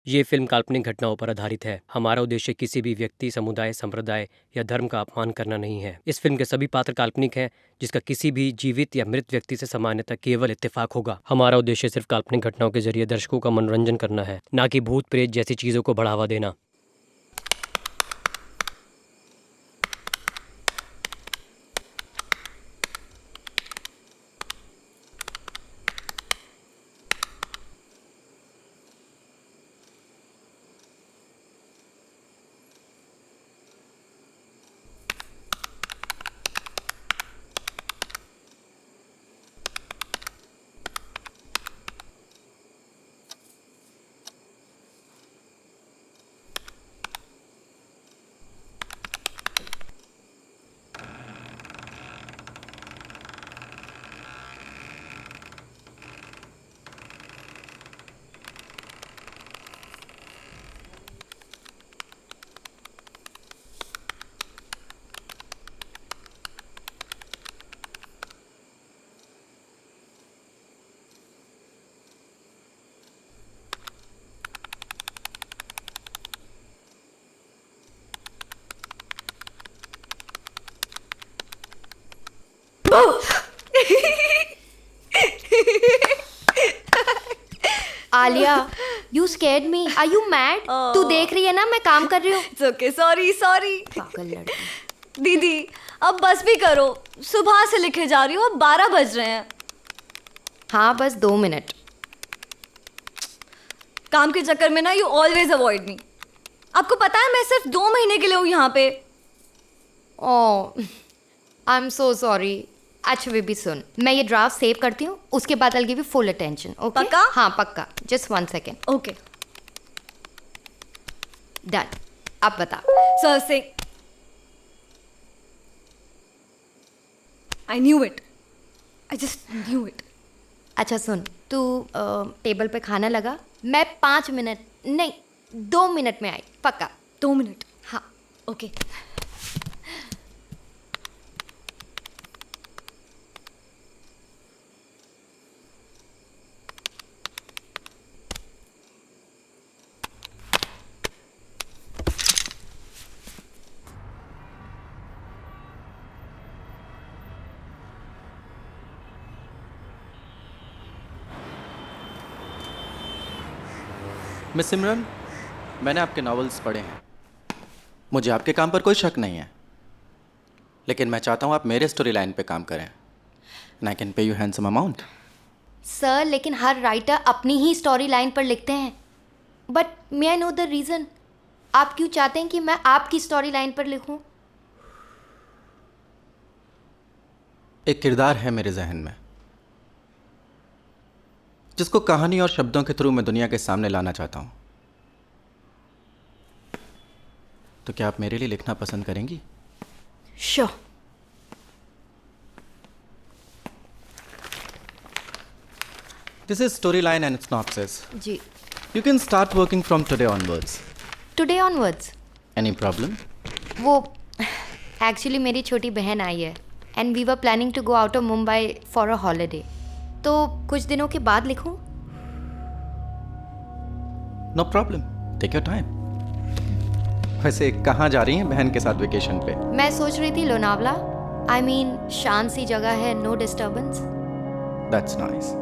ये फिल्म काल्पनिक घटनाओं पर आधारित है। हमारा उद्देश्य किसी भी व्यक्ति, समुदाय, संप्रदाय या धर्म का अपमान करना नहीं है। इस फिल्म के सभी पात्र काल्पनिक हैं, जिसका किसी भी जीवित या मृत व्यक्ति से सामान्यतः केवल इत्तेफाक होगा। हमारा उद्देश्य सिर्फ काल्पनिक घटनाओं के जरिए दर्शकों का मनोरंजन करना है, ना कि भूत प्रेत जैसी चीजों को बढ़ावा देना। Alia, you scared me. Are you mad? तू देख रही है ना मैं काम कर रही हूँ। It's okay, sorry. पागल लड़की। दीदी, अब बस भी करो। सुबह से लिखे जा रही हूँ, अब 12 बज रहे हैं। हाँ, बस 2 मिनट। काम के चक्कर में ना यू ऑलवेज अवॉइड मी। आपको पता है मैं सिर्फ 2 महीने के लिए हूँ यहाँ पे। ओह, आई एम सो सॉरी। अच्छा बेबी सुन, मैं ये ड्राफ्ट सेव करती हूँ, उसके बाद I'll give you full attention. Okay? पक्का? हाँ पक्का। Just 1 second. ओके। Done. अब बता। सर से I knew it. I just knew it. अच्छा सुन, तू टेबल पे खाना लगा, मैं 5 मिनट नहीं 2 मिनट में आई, पक्का। 2 मिनट। हाँ। ओके। मिस सिमरन, मैंने आपके नॉवेल्स पढ़े हैं। मुझे आपके काम पर कोई शक नहीं है, लेकिन मैं चाहता हूँ आप मेरे स्टोरी लाइन पे काम करें। And I can pay you handsome amount. Sir, लेकिन हर राइटर अपनी ही स्टोरी लाइन पर लिखते हैं। But may I know the reason? आप क्यों चाहते हैं कि मैं आपकी स्टोरी लाइन पर लिखूं? एक किरदार है मेरे जहन में, जिसको कहानी और शब्दों के थ्रू मैं दुनिया के सामने लाना चाहता हूँ। तो क्या आप मेरे लिए लिखना पसंद करेंगी? Sure. This is story line and synopsis. जी। You can start working from today onwards. Today onwards? Any problem? वो एक्चुअली मेरी छोटी बहन आई है and we were planning to go out of Mumbai for a holiday. तो कुछ दिनों के बाद लिखूं? No problem, take your time. वैसे कहाँ जा रही हैं बहन के साथ वेकेशन पे? मैं सोच रही थी लोनावला। आई मीन शांत सी जगह है, नो डिस्टर्बेंस। That's nice.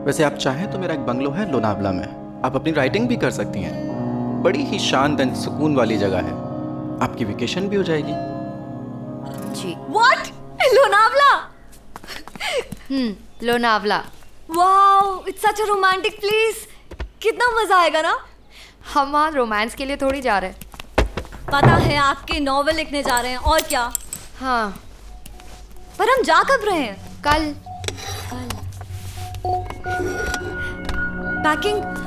वैसे आप चाहें तो मेरा एक बंगलो है लोनावला में, आप अपनी राइटिंग भी कर सकती हैं। बड़ी ही शांत एंड सुकून वाली जगह है, आपकी वेकेशन भी हो जाएगी। जी। What? Lonavala? Lonavala. Wow, it's such a romantic place. कितना मजा आएगा ना? हम वहाँ रोमांस के लिए थोड़ी जा रहे हैं। पता है आपके नॉवेल लिखने जा रहे हैं, और क्या? हाँ। पर हम जा कब रहे हैं? कल। पैकिंग।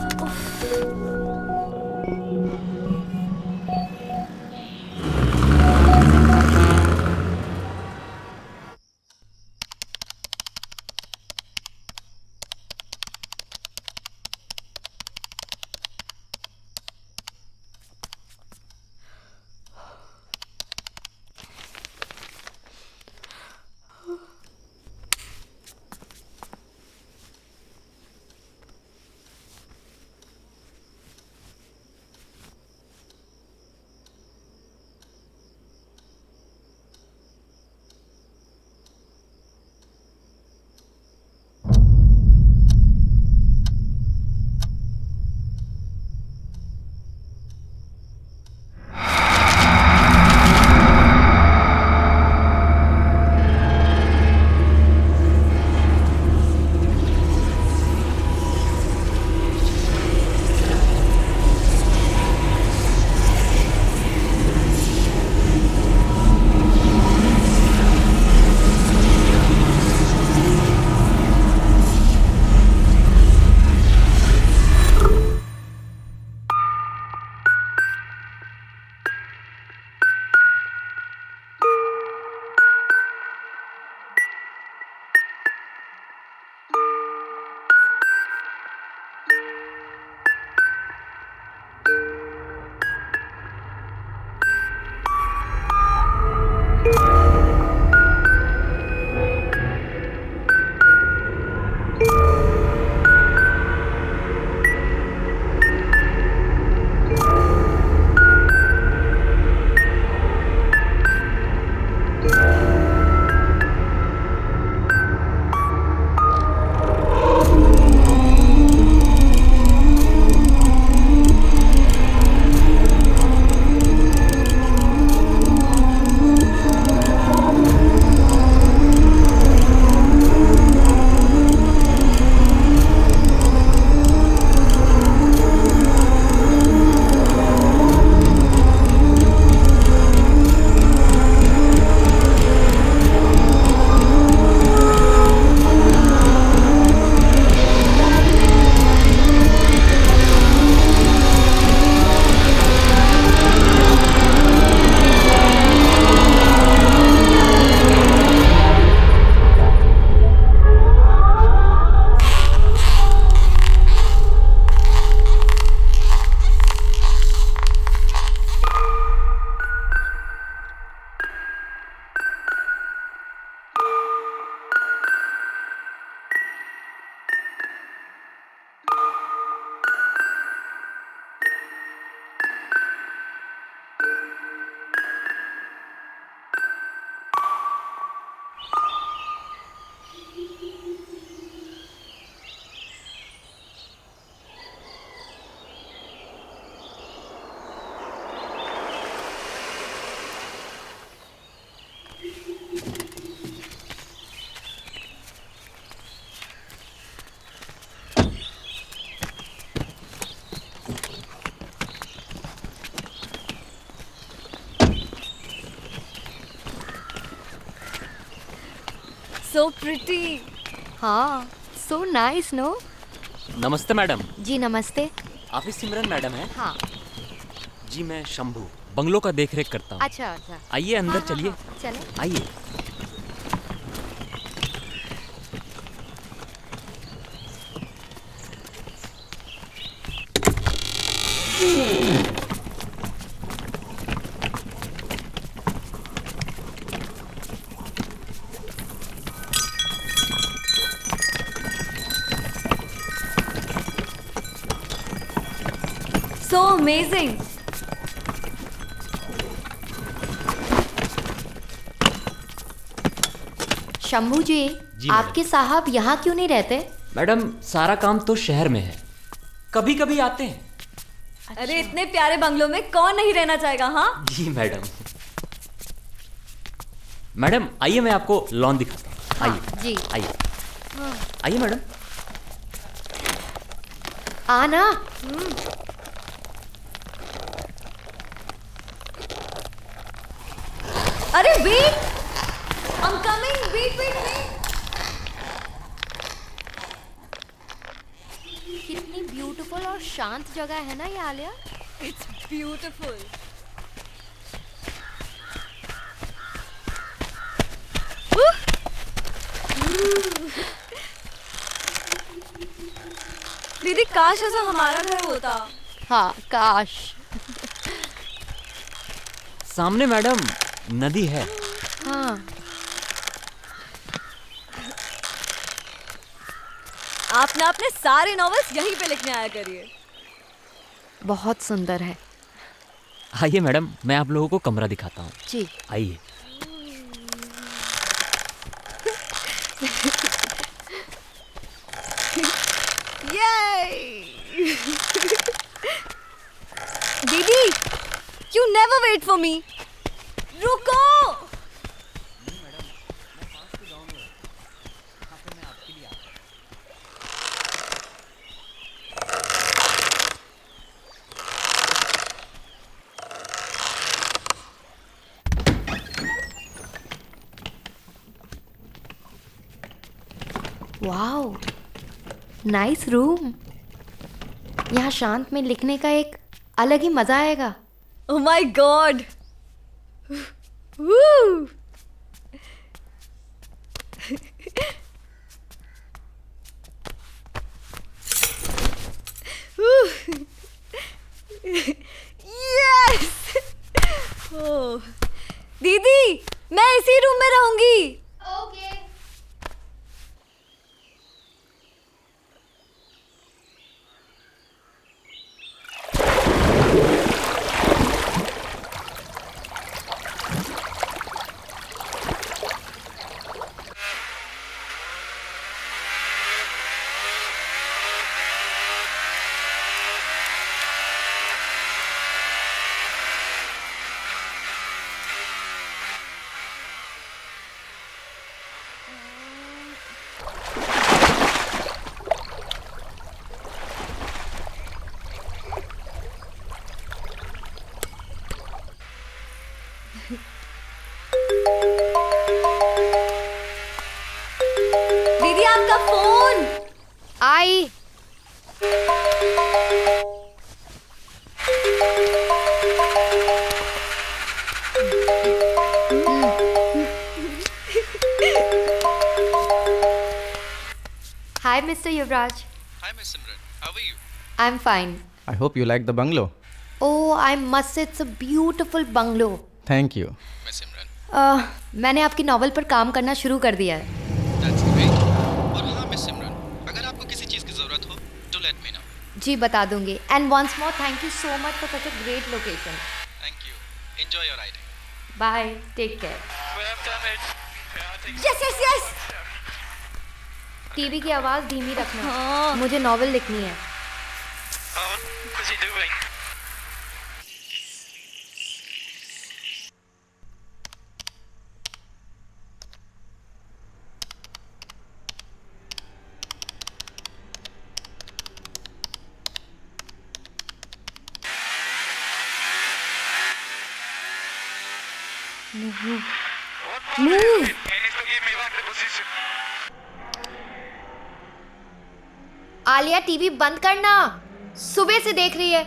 so pretty. हाँ, so nice, no? नमस्ते मैडम। जी नमस्ते। आप ही सिमरन मैडम हैं? हाँ। जी मैं शंभू बंगलों का देखरेख करता हूँ। अच्छा अच्छा। आइए अंदर हाँ, चलिए। हाँ, चले। आइए। So amazing. शंभू जी, जी, आपके साहब यहाँ क्यों नहीं रहते? मैडम सारा काम तो शहर में है, कभी कभी आते हैं। अरे इतने प्यारे बंगलों में कौन नहीं रहना चाहेगा, हाँ? जी मैडम। मैडम आइए मैं आपको लॉन दिखाता हूँ। हाँ, आइए जी। आइए आइए मैडम। आना। अरे wait, I'm coming. Wait, wait, wait. कितनी ब्यूटीफुल और शांत जगह है ना ये आलिया। It's beautiful. दीदी काश ऐसा हमारा घर होता। हाँ काश। सामने मैडम नदी है। हाँ आप ना अपने सारे नॉवेल्स यहीं पे लिखने आया करिए। बहुत सुंदर है। आइए मैडम मैं आप लोगों को कमरा दिखाता हूँ। जी। आइए। दीदी, you never wait for me. रुको। Wow, nice room. यहाँ शांत में लिखने का एक अलग ही मजा आएगा। Oh my God. Woo. Yes. Oh. दीदी, मैं इसी रूम में रहूंगी। ओके। दीदी आपका phone. I. Hi, Mr. Yuvraj. Hi, Miss Simran. How are you? I'm fine. I hope you like the bungalow. Oh, I must say it's a beautiful bungalow. Thank you. Miss Simran. मैंने आपकी novel पर काम करना शुरू कर दिया है। That's great. और हाँ मिस सिमरन, अगर आपको किसी चीज़ की ज़रूरत हो तो let me know. जी बता दूंगी। And once more, thank you so much for such a great location. Thank you. Enjoy your ride. Bye. Take care. We have done it. Yes, yes, yes. TV की आवाज़ धीमी रखना। हाँ। मुझे novel लिखनी है। What is he doing? Move. Can you give me back the Alia TV बंद करना, सुबह से देख रही है।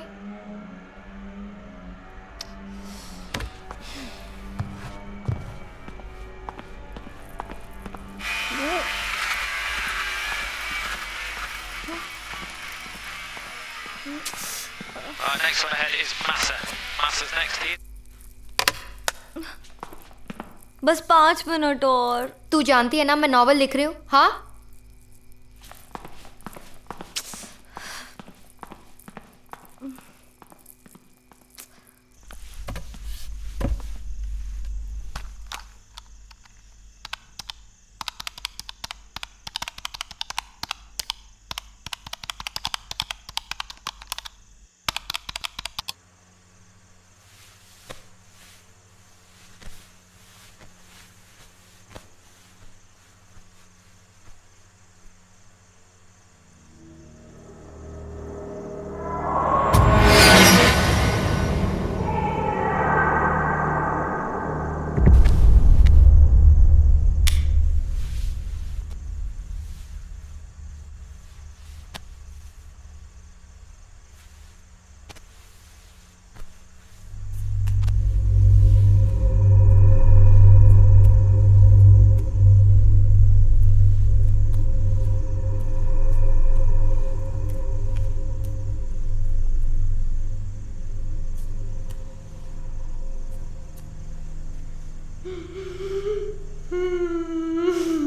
Next one ahead is Massa. Massa's next to you. बस 5 मिनट और। तू जानती है ना मैं नॉवल लिख रही हूँ। हाँ,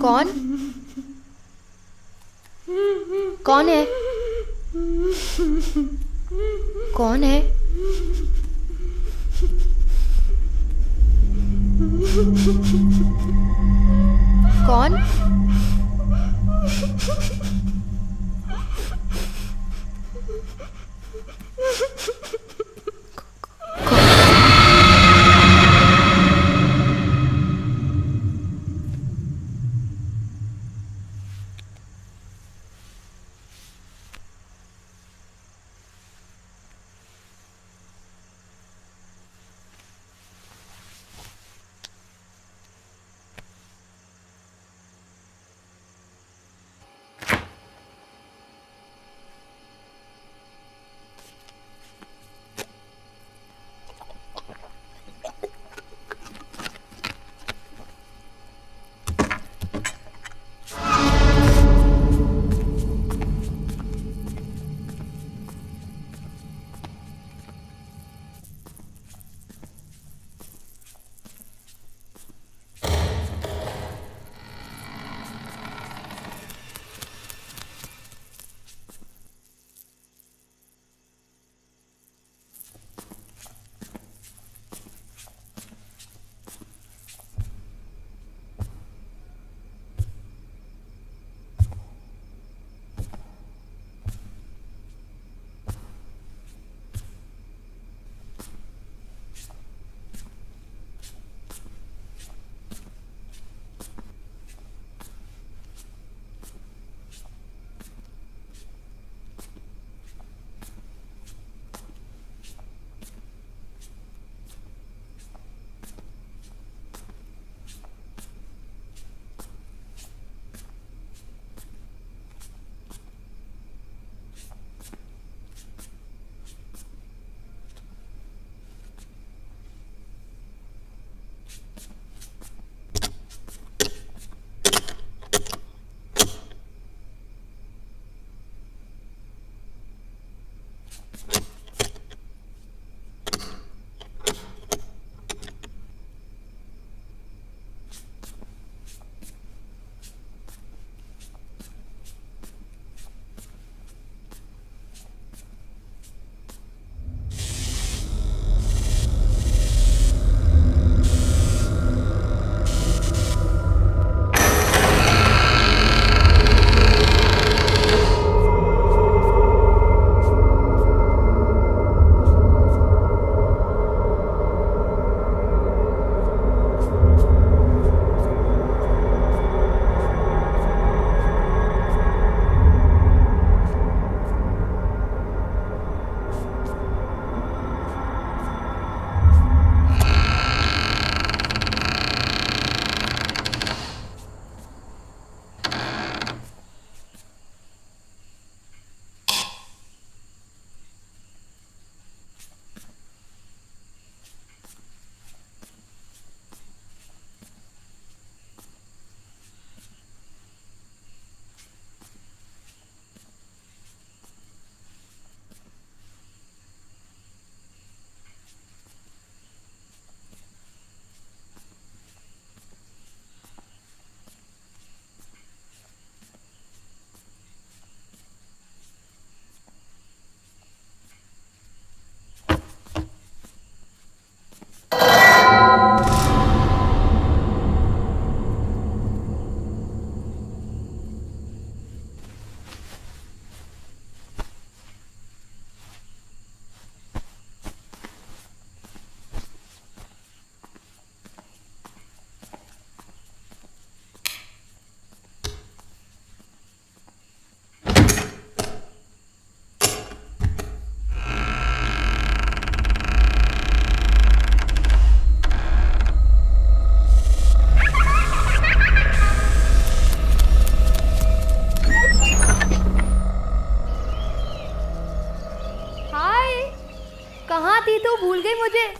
कौन कौन है? कौन है? कौन?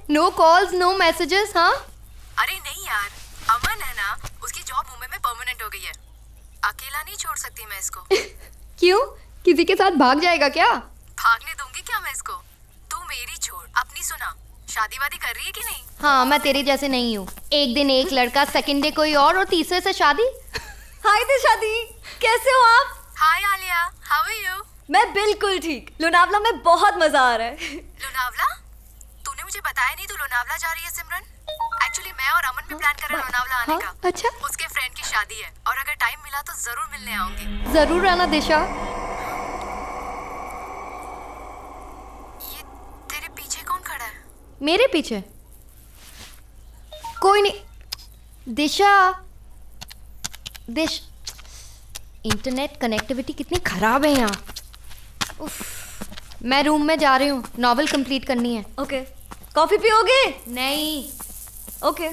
No calls, no messages. हाँ, अरे नहीं यार, अमन है ना, उसकी जॉब मुंबई में परमानेंट हो गई है। अकेला नहीं छोड़ सकती मैं इसको। क्यों? किसी के साथ भाग जाएगा क्या? भागने दूंगी क्या मैं इसको? तू मेरी छोड़, अपनी सुना। शादी वादी कर रही है कि नहीं? हाँ, मैं तेरे जैसे नहीं हूँ। एक दिन एक लड़का, सेकंड डे कोई और तीसरे से शादी। हाय दिशादी, कैसे हो आप? हाय आलिया, हाउ आर यू? मैं बिल्कुल ठीक। लोनावला में बहुत मजा आ रहा है। लोनावला? तूने मुझे बताया नहीं तू लोनावला जा रही है सिमरन। एक्चुअली मैं और अमन भी प्लान कर रहे हैं लोनावला आने हाँ, का। अच्छा। उसके फ्रेंड की शादी है और अगर टाइम मिला तो जरूर मिलने आऊंगी। जरूर आना दिशा। ये तेरे पीछे कौन खड़ा है? मेरे पीछे कोई नहीं। दिशा, इंटरनेट कनेक्टिविटी कितनी खराब है यहाँ। उफ। मैं रूम में जा रही हूँ, नॉवेल कंप्लीट करनी है। ओके, कॉफी पियोगे? नहीं। ओके।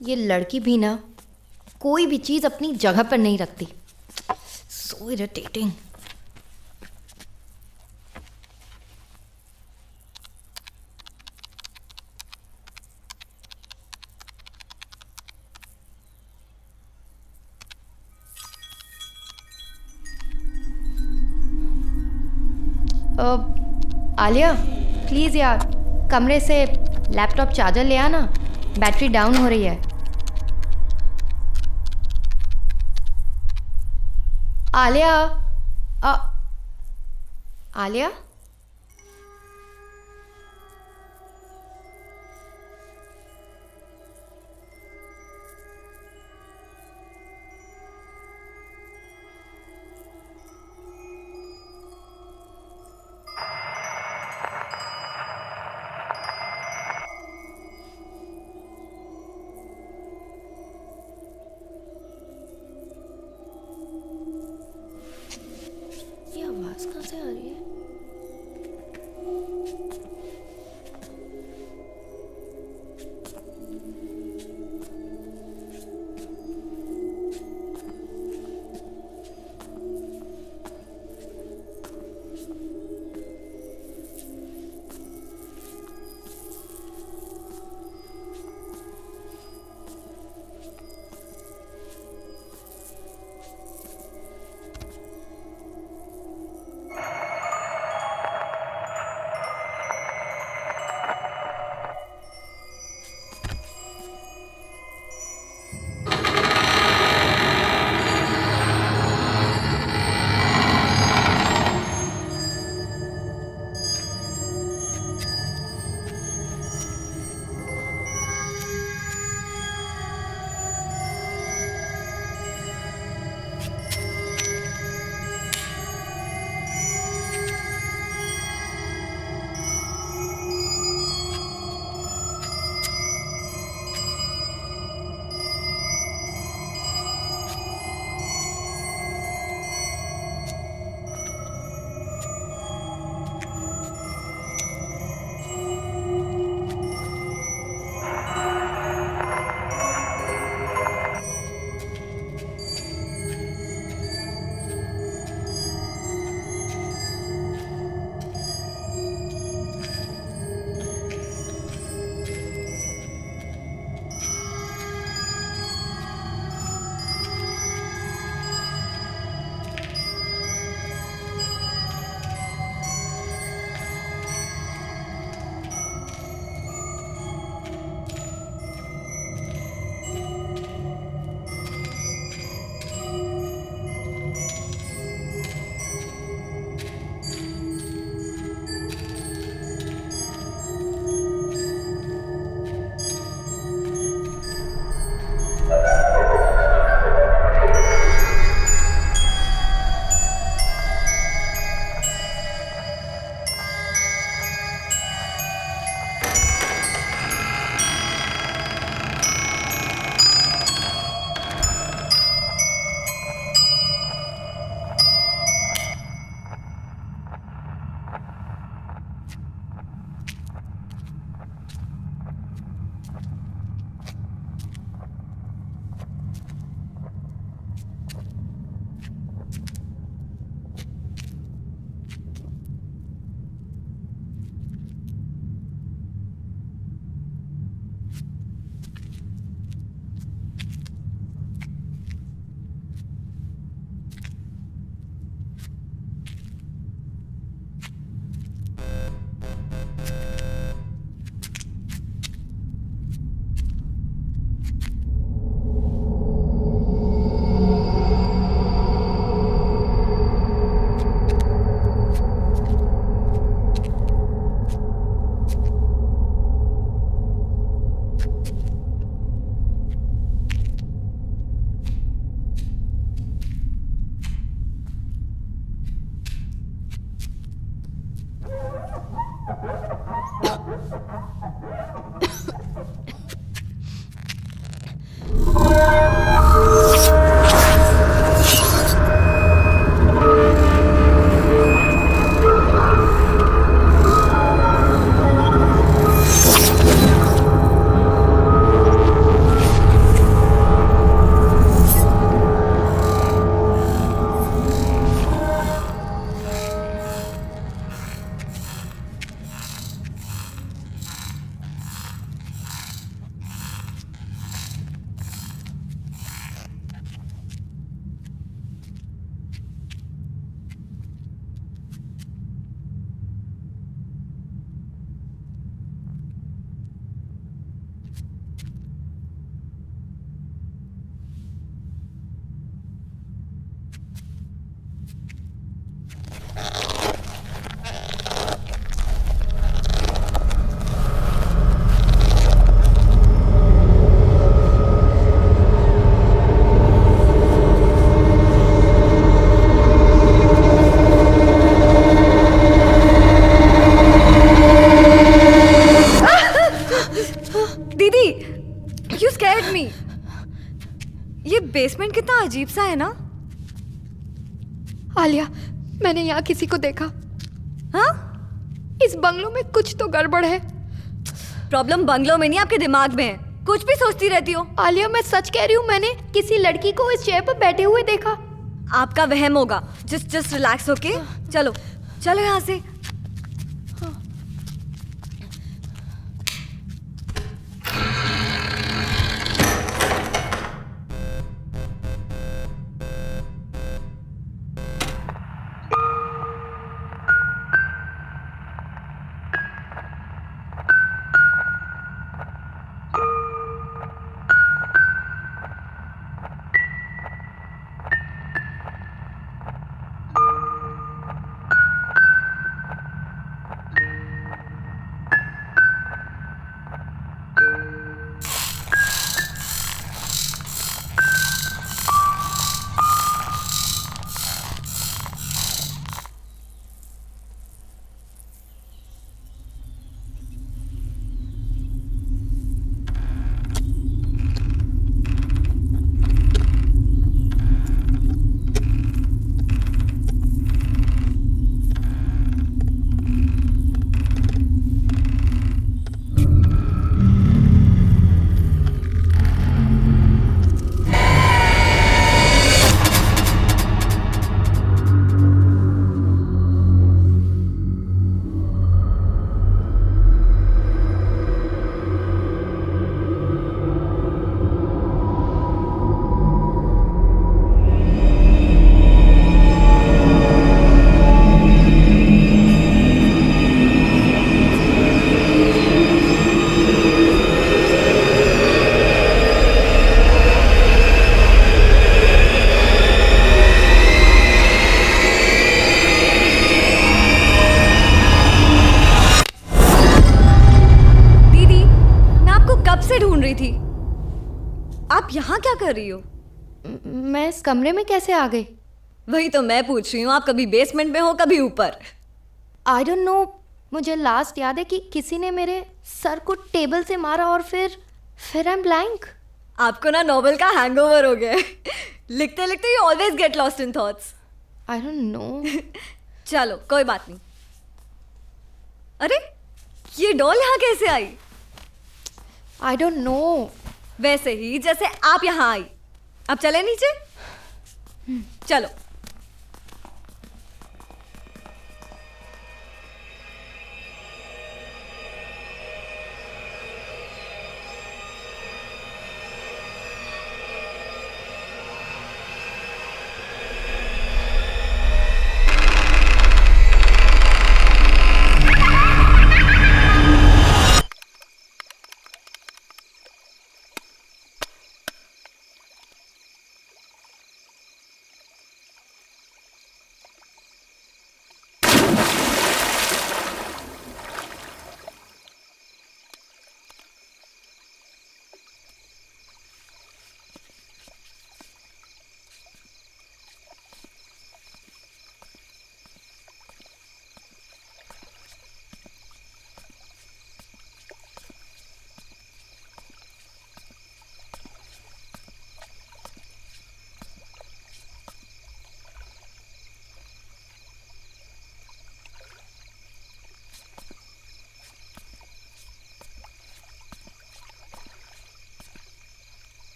ये लड़की भी ना कोई भी चीज़ अपनी जगह पर नहीं रखती। So irritating. आलिया, प्लीज़ यार, कमरे से लैपटॉप चार्जर ले आना, बैटरी डाउन हो रही है। आलिया, आलिया, ये आवाज़ कहाँ से आ रही है? दीदी, you scared me. ये बेसमेंट कितना अजीब सा है ना? आलिया, मैंने यहाँ किसी को देखा। हाँ? इस बंगलों में कुछ तो गड़बड़ है। प्रॉब्लम बंगलों में नहीं, आपके दिमाग में है। कुछ भी सोचती रहती हो। आलिया, मैं सच कह रही हूँ, मैंने किसी लड़की को इस चेयर पर बैठे हुए देखा। आपका वहम होगा। जस्ट रिलैक्स होके चलो चलो यहाँ से। आप यहाँ क्या कर रही हो? मैं इस कमरे में कैसे आ गई? वही तो मैं पूछ रही हूँ। आप कभी बेसमेंट में हो कभी ऊपर। I don't know. मुझे लास्ट याद है कि किसी ने मेरे सर को टेबल से मारा और फिर आई एम ब्लैंक। आपको ना नोवेल का हैंगओवर हो गया है। लिखते लिखते you always get lost in thoughts. I don't know. चलो कोई बात नहीं। अरे ये डॉल यहाँ कैसे आई? I don't know. वैसे ही जैसे आप यहाँ आई। अब चले नीचे। चलो।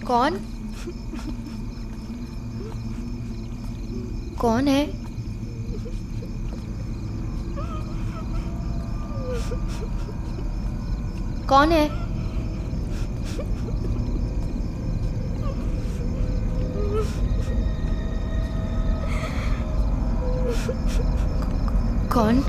कौन? कौन है? कौन है? कौन?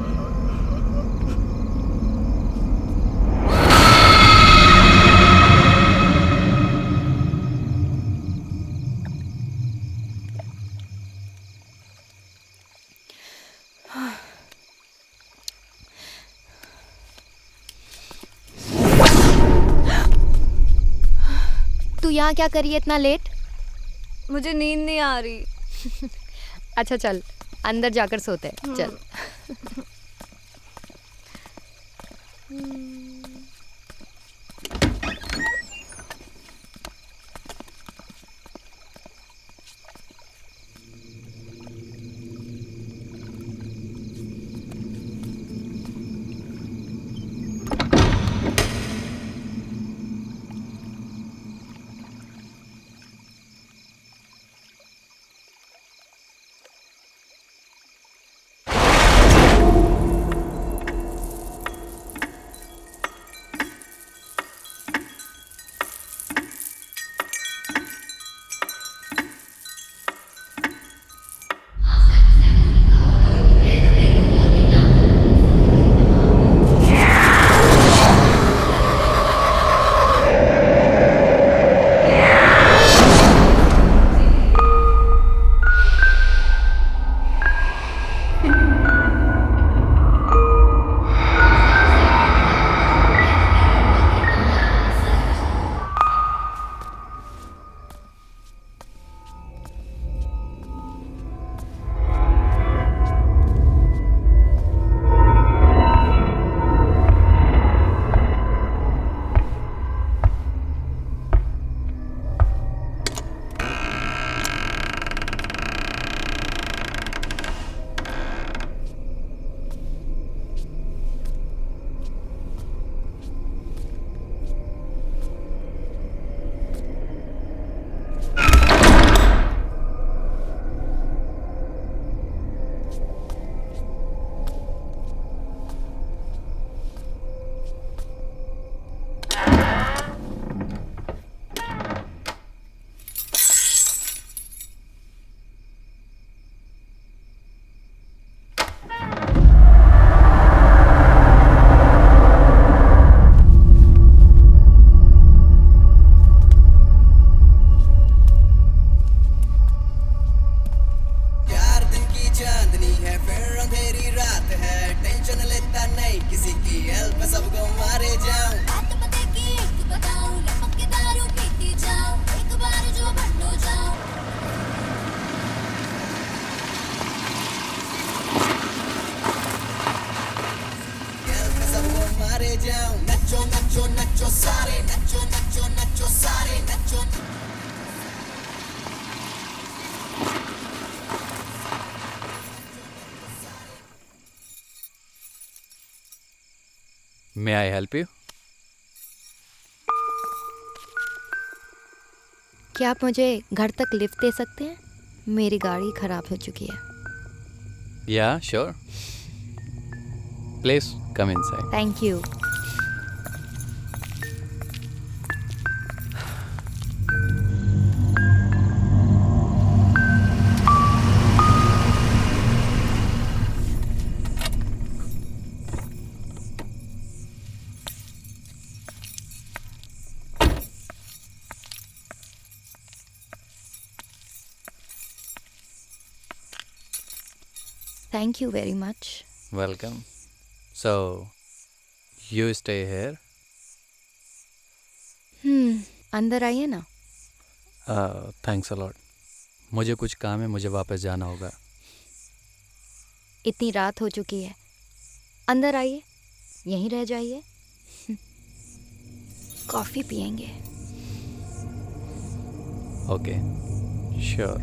तू यहाँ क्या करी है इतना लेट? मुझे नींद नहीं आ रही। अच्छा चल अंदर जाकर सोते हैं, चल। May I help you? क्या आप मुझे घर तक लिफ्ट दे सकते हैं? मेरी गाड़ी खराब हो चुकी है। Yeah, sure. Please come inside. Thank you. Thank you very much. Welcome. So, you stay here? अंदर आइए ना। Thanks a lot. मुझे कुछ काम है, मुझे वापस जाना होगा। इतनी रात हो चुकी है, अंदर आइए, यहीं रह जाइए। कॉफ़ी पियेंगे। Okay, sure.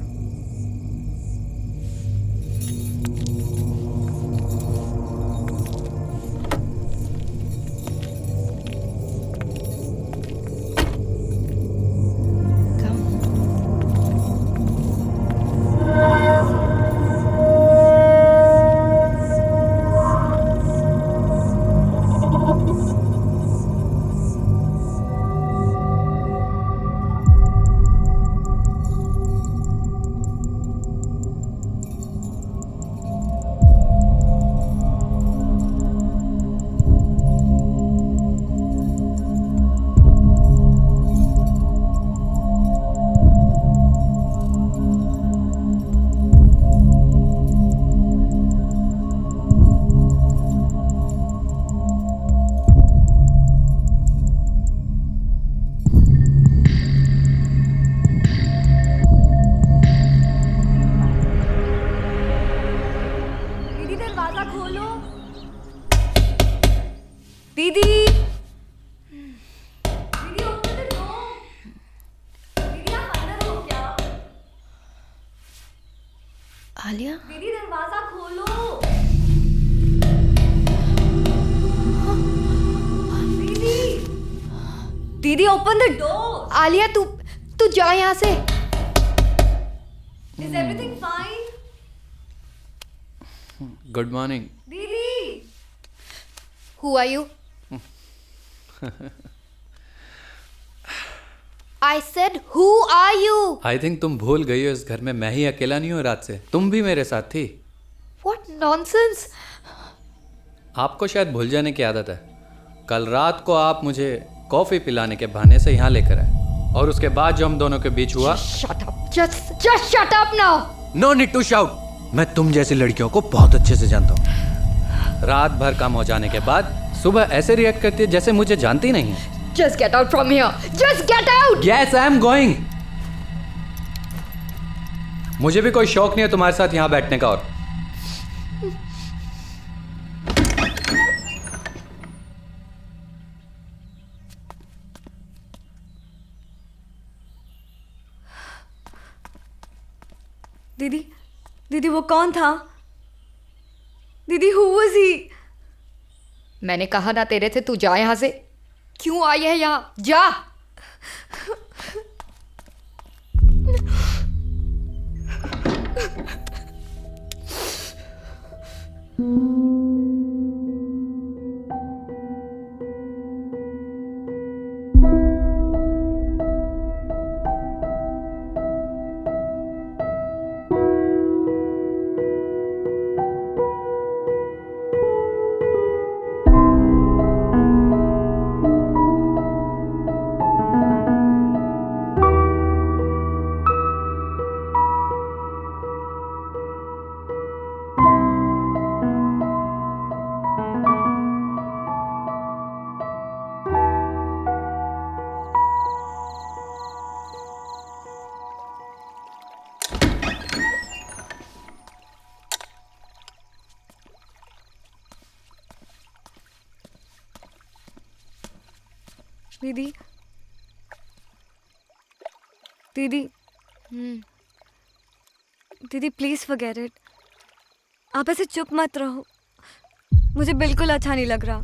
Come. आलिया दीदी दरवाजा खोलो। दीदी दीदी ओपन द डोर। आलिया तू तू जा यहाँ से। Is everything fine? Good morning. दीदी Who are you? I said, who are you? I think तुम भूल गई हो इस घर में मैं ही अकेला नहीं हूँ रात से, तुम भी मेरे साथ थी। What nonsense! आपको शायद भूल जाने की आदत है। कल रात को आप मुझे कॉफ़ी पिलाने के बहाने से यहाँ लेकर आए और उसके बाद जो हम दोनों के बीच हुआ। Shut up! Just shut up now! No need to shout. मैं तुम जैसी लड़कियों को बहुत अच्छे से जानता हूँ। रात भर काम हो जाने के बाद सुबह ऐसे रिएक्ट करती है जैसे मुझे जानती नहीं है। Just get out from here! Just get out! Yes, I am going. मुझे भी कोई शौक नहीं है तुम्हारे साथ यहाँ बैठने का। और दीदी दीदी वो कौन था? दीदी who was he? मैंने कहा ना तेरे से तू जा यहाँ से। क्यों आई है यहाँ? जा! दीदी दीदी दीदी प्लीज फॉरगेट इट। आप ऐसे चुप मत रहो, मुझे बिल्कुल अच्छा नहीं लग रहा।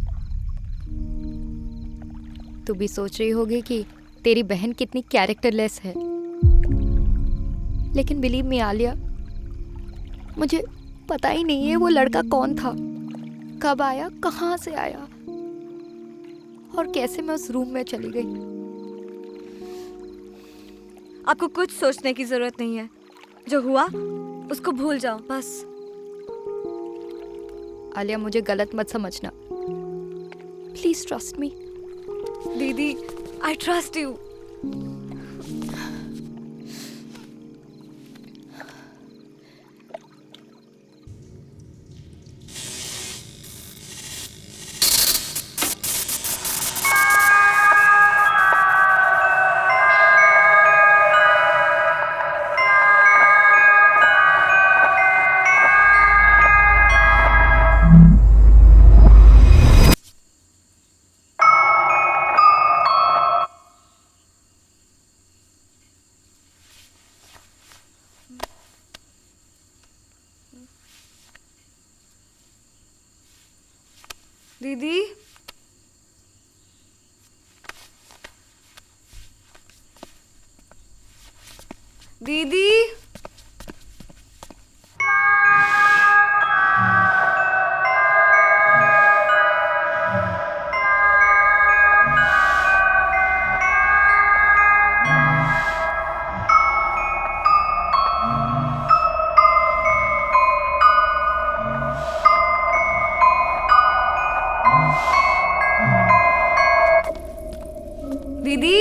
तू भी सोच रही होगी कि तेरी बहन कितनी कैरेक्टरलेस है, लेकिन बिलीव मी आलिया, मुझे पता ही नहीं है वो लड़का कौन था, कब आया, कहाँ से आया और कैसे मैं उस रूम में चली गई। आपको कुछ सोचने की जरूरत नहीं है, जो हुआ उसको भूल जाओ बस। आलिया मुझे गलत मत समझना, प्लीज ट्रस्ट मी। दीदी आई ट्रस्ट यू। दीदी दीदी दीदी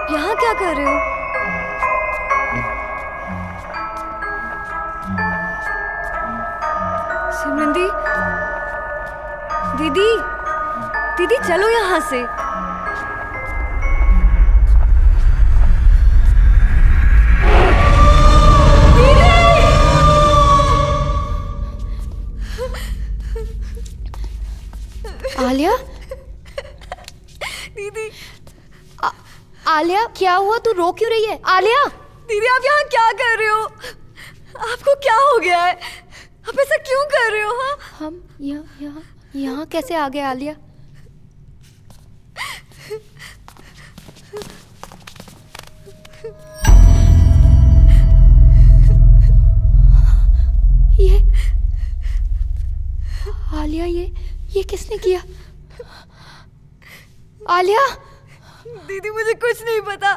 आप यहाँ क्या कर रहे हो? सिमरन दी, दीदी, दीदी चलो यहाँ से। आलिया, दीदी, आलिया क्या हुआ? तू रो क्यों रही है? आलिया, दीदी आप यहाँ क्या कर रहे हो? आपको क्या हो गया है? आप ऐसा क्यों कर रहे हो? हाँ, हम यहाँ कैसे आ गए आलिया? ये आलिया, ये किसने किया? आलिया, दीदी मुझे कुछ नहीं पता।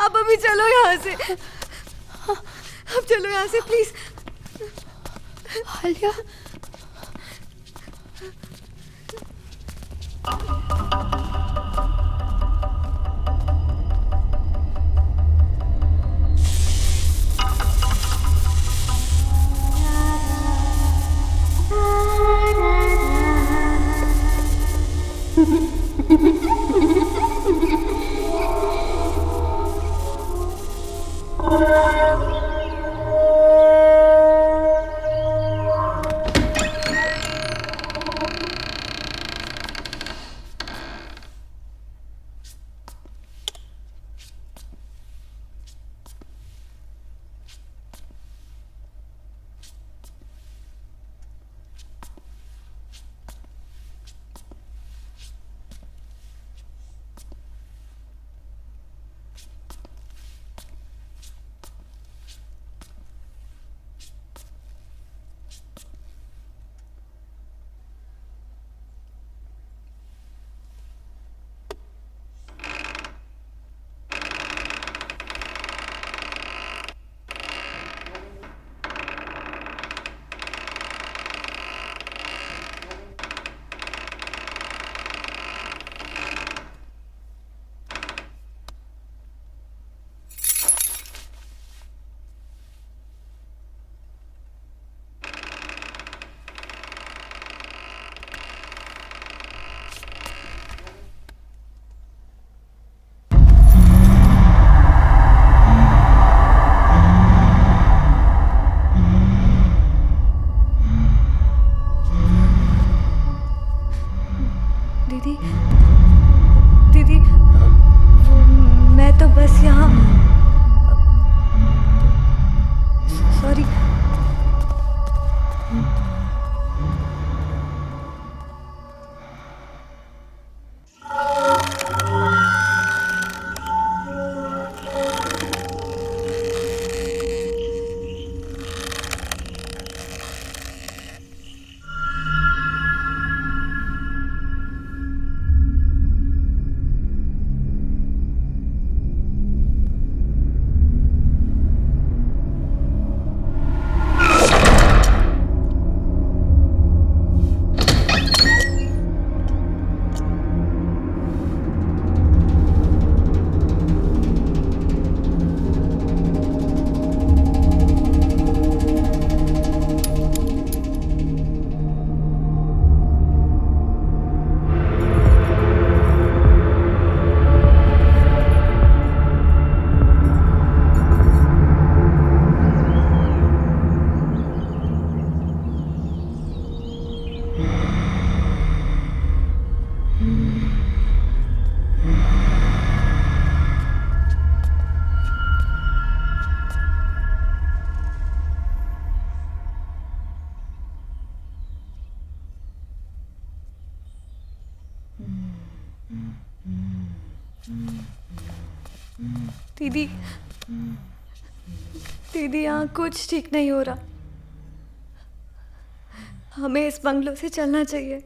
आप अभी चलो यहाँ से। आप चलो यहाँ से प्लीज। आलिया, दीदी, दीदी, वो मैं तो बस यहाँ, सॉरी। दीदी, दीदी यहाँ कुछ ठीक नहीं हो रहा। हमें इस बंगलो से चलना चाहिए।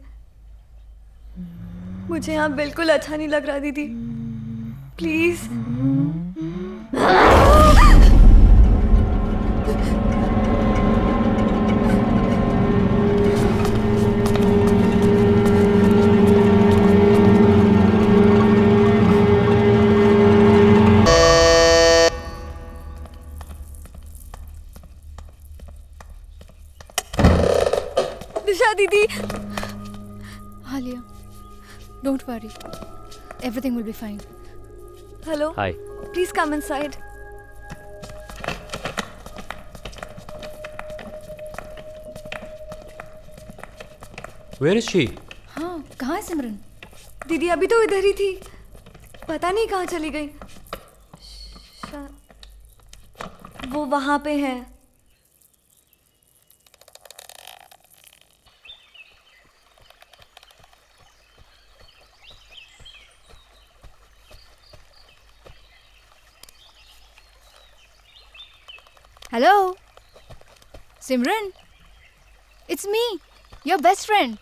मुझे यहाँ बिल्कुल अच्छा नहीं लग रहा दीदी, प्लीज। दिशा दीदी। Alia, don't worry, everything will be fine. Hello, hi. Please come inside. Where is she? हाँ, कहाँ है सिमरन? दीदी अभी तो इधर ही थी, पता नहीं कहाँ चली गई। वो वहां पे है। Hello Simran, it's me, your best friend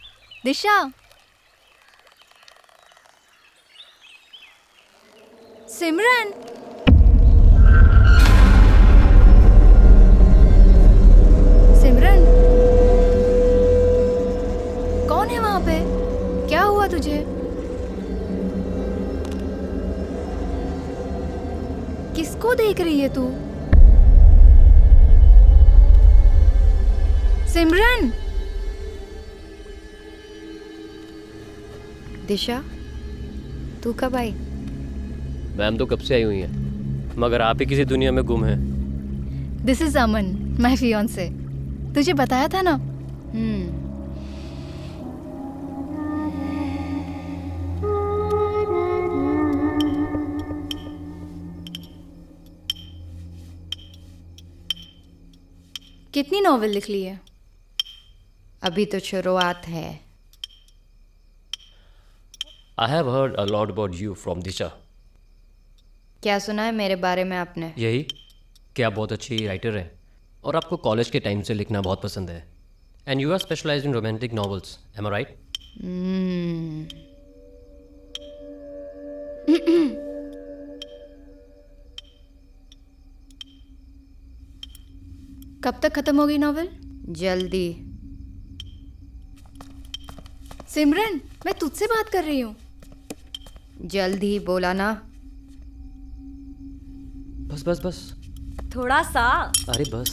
Disha. Simran, Simran, कौन है वहां पे? क्या हुआ तुझे? किसको देख रही है तू? सिमरन। दिशा, तू कब आई? मैम तो कब से आई हुई हैं, मगर आप ही किसी दुनिया में गुम हैं। This is Aman, my fiance. तुझे बताया था ना? कितनी नॉवेल लिख ली है? अभी तो शुरुआत है। I have heard a lot about you from Disha. क्या सुना है मेरे बारे में आपने? यही कि आप बहुत अच्छी राइटर हैं और आपको कॉलेज के टाइम से लिखना बहुत पसंद है। And you are specialised in romantic novels, am I right? कब तक खत्म होगी नॉवेल? जल्दी। सिमरन, मैं तुझसे बात कर रही हूँ। जल्दी बोला ना। बस बस बस। थोड़ा सा। अरे बस।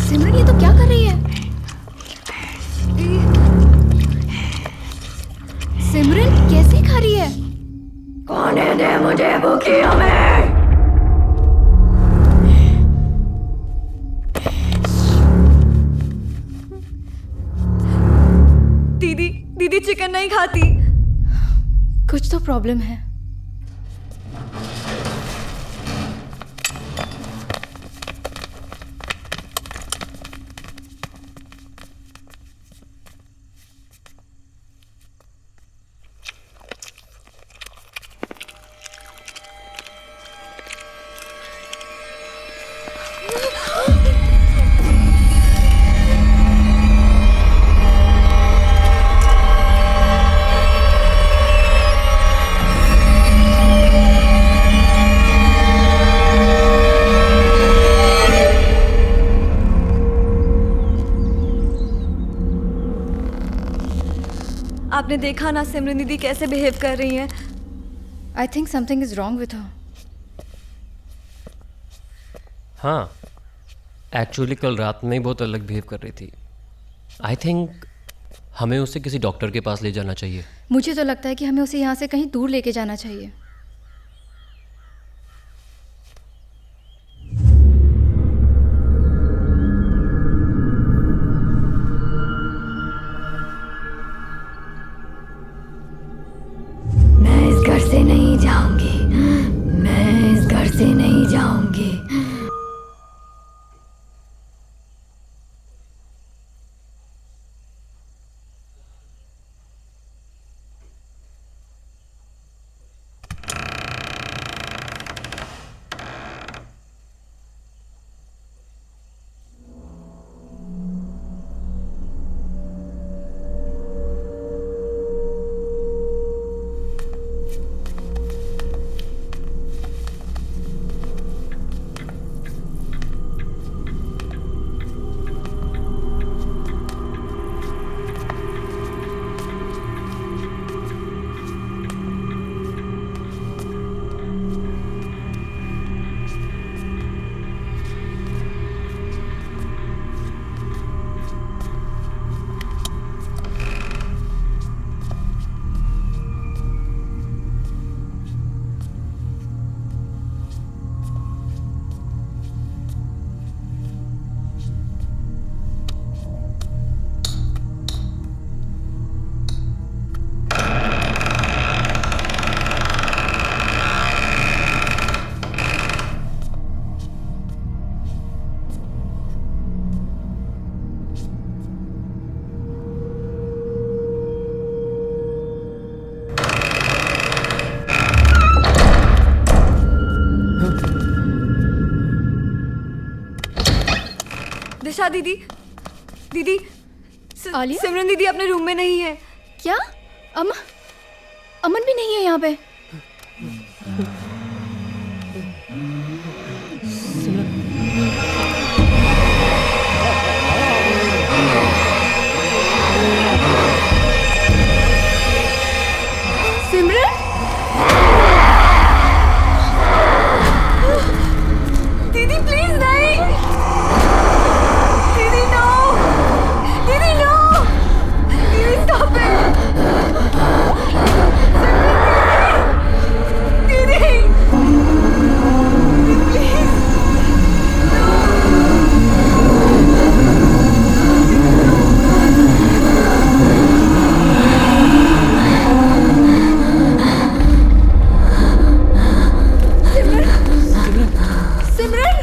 सिमरन, ये तो क्या कर रही है? सिमरन कैसे खा रही है? कौन है दे मुझे भूखी हमें। दीदी दीदी चिकन नहीं खाती। कुछ तो प्रॉब्लम है। आपने देखा ना सिमरन दीदी कैसे बिहेव कर रही हैं। I think something is wrong with her. हाँ, एक्चुअली कल रात में ही बहुत अलग बिहेव कर रही थी। आई थिंक हमें उसे किसी डॉक्टर के पास ले जाना चाहिए। मुझे तो लगता है कि हमें उसे यहाँ से कहीं दूर लेके जाना चाहिए। मैं इस घर से नहीं जाऊंगी, मैं इस घर से नहीं जाऊंगी। दिशा दीदी, दीदी, आलिया? सिमरन दीदी अपने रूम में नहीं है। क्या? अमन भी नहीं है यहाँ पे? सिमरन? दीदी प्लीज नहीं, दीदी नो, दीदी नो, दीदी स्टॉप इट, दीदी, प्लीज। सिमरन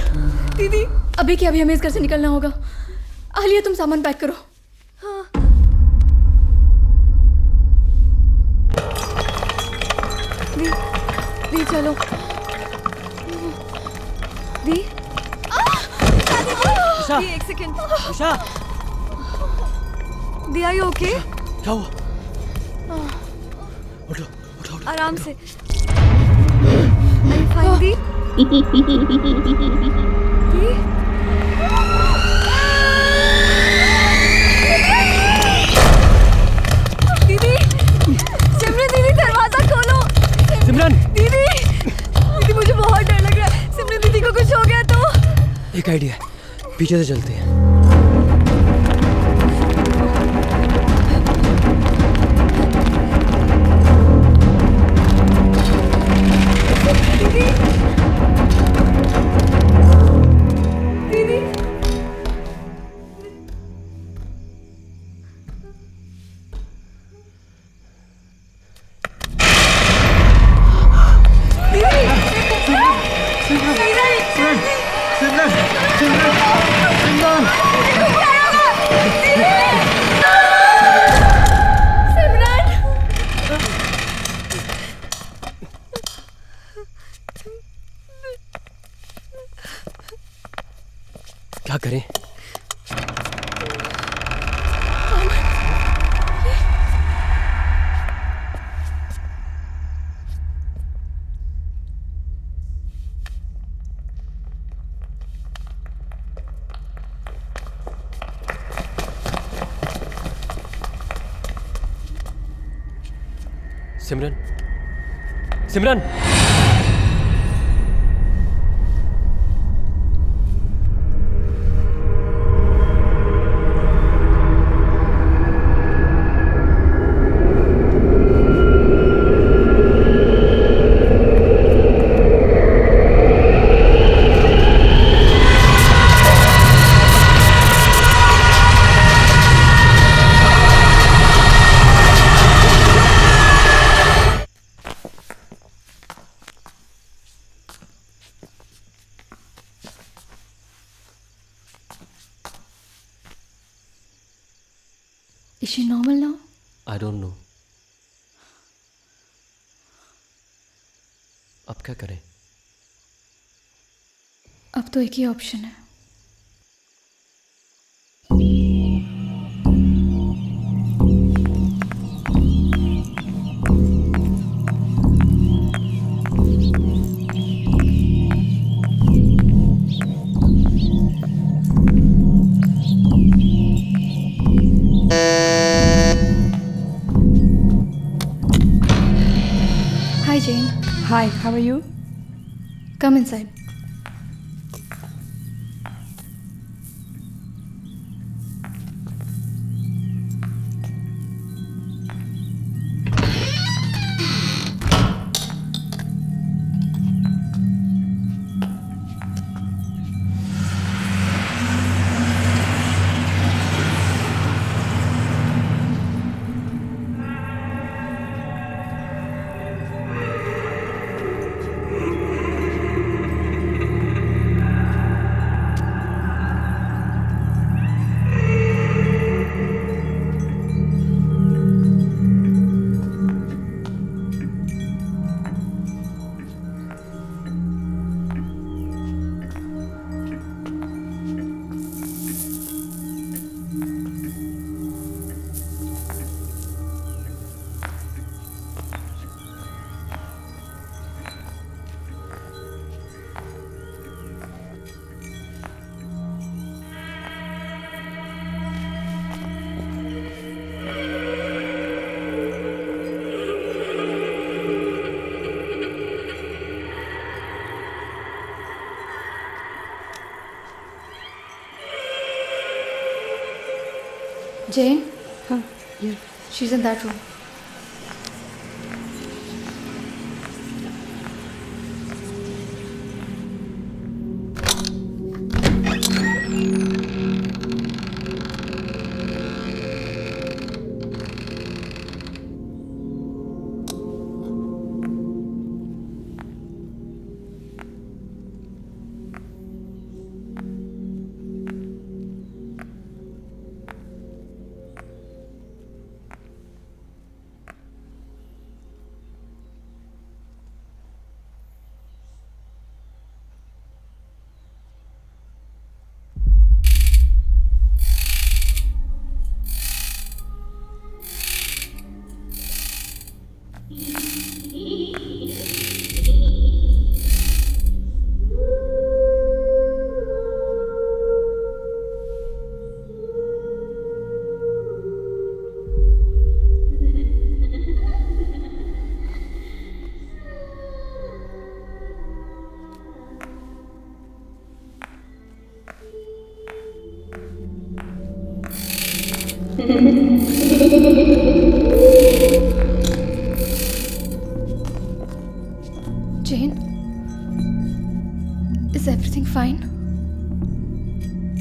दीदी, अभी के अभी हमें इस घर से निकलना होगा। आलिया तुम सामान पैक करो। हाँ। दी चलो। दी दी एक सेकेंड। उषा, दी आर यू ओके? क्या हुआ? उठो, उठो, उठो। आराम से। Are you fine, दी? दी? दीदी, सिमरन दीदी दरवाजा खोलो। सिमरन, दीदी, दीदी मुझे बहुत डर लग रहा है। सिमरन दीदी को कुछ हो गया तो? एक आइडिया है, पीछे से चलते हैं। दीदी, दीदी, क्या करें? सिमरन, सिमरन, Is she normal now? I don't know. अब क्या करें? अब तो एक ही ऑप्शन है। Hi Jane. Hi, how are you? Come inside. Jane? Huh? Yeah. She's in that room. Jane? Is everything fine?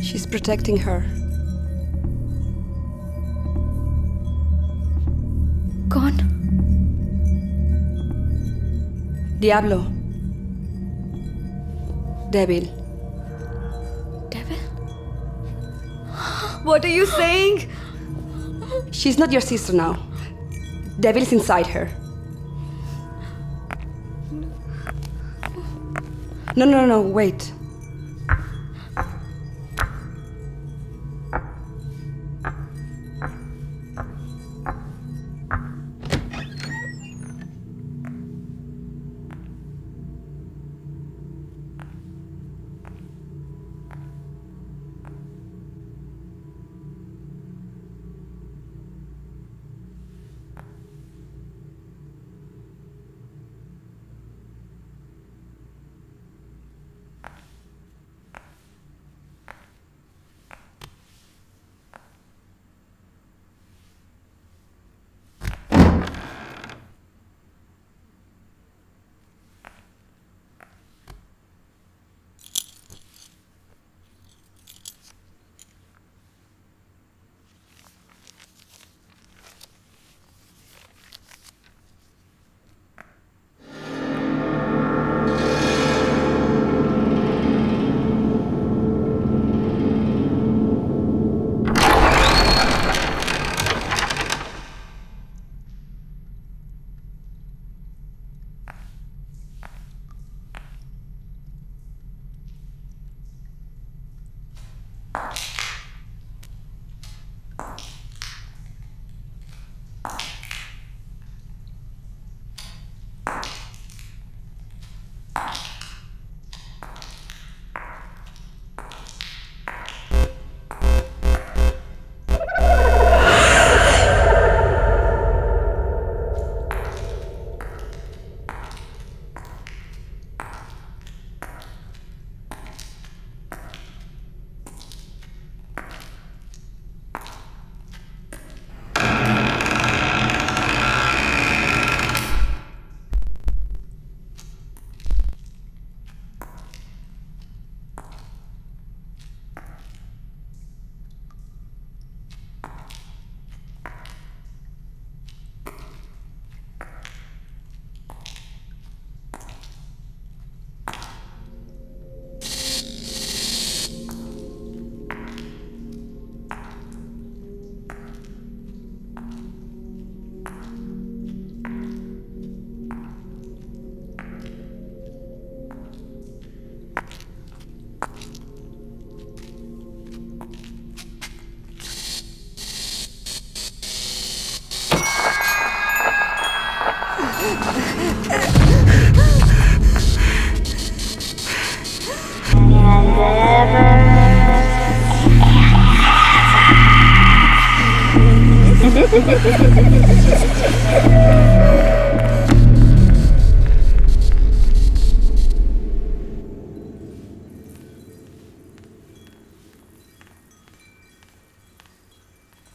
She's protecting her. Gone? Diablo. Devil. Devil? What are you saying? She's not your sister now. Devil's inside her. No, wait.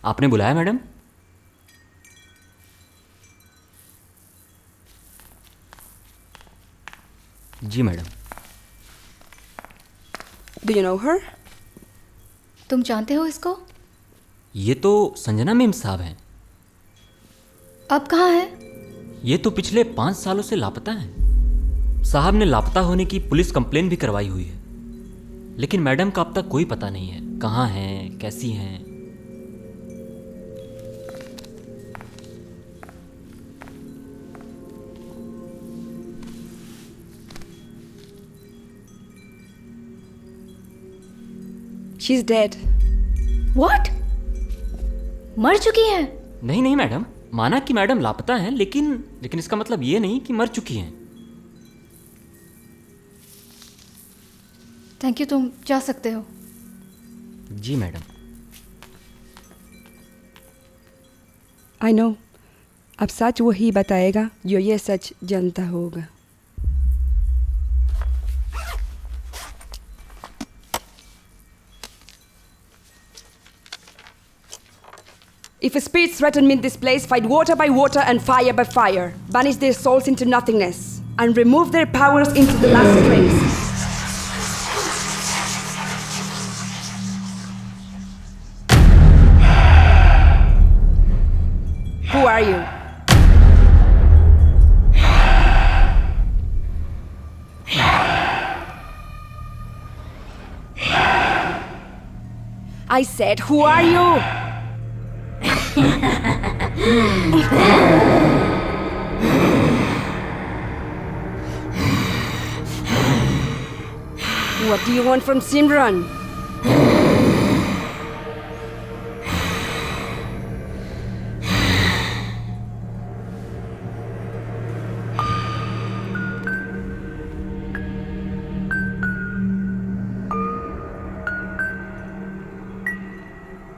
आपने बुलाया madam? जी madam. Do you know her? तुम जानते हो इसको? ये तो Sanjana ma'am साहब हैं। अब कहाँ है? ये तो पिछले 5 सालों से लापता हैं। साहब ने लापता होने की पुलिस कंप्लेन भी करवाई हुई है, लेकिन मैडम का अब तक कोई पता नहीं है कहाँ हैं, कैसी हैं। She's dead. What? मर चुकी है? नहीं नहीं मैडम, माना कि मैडम लापता हैं, लेकिन इसका मतलब ये नहीं कि मर चुकी हैं। थैंक यू, तुम जा सकते हो। जी मैडम। I know. अब सच वही बताएगा जो ये सच जानता होगा। If spirits threaten me in this place, fight water by water and fire by fire. Banish their souls into nothingness and remove their powers into the last trace. Who are you? I said, who are you? What do you want from Simran?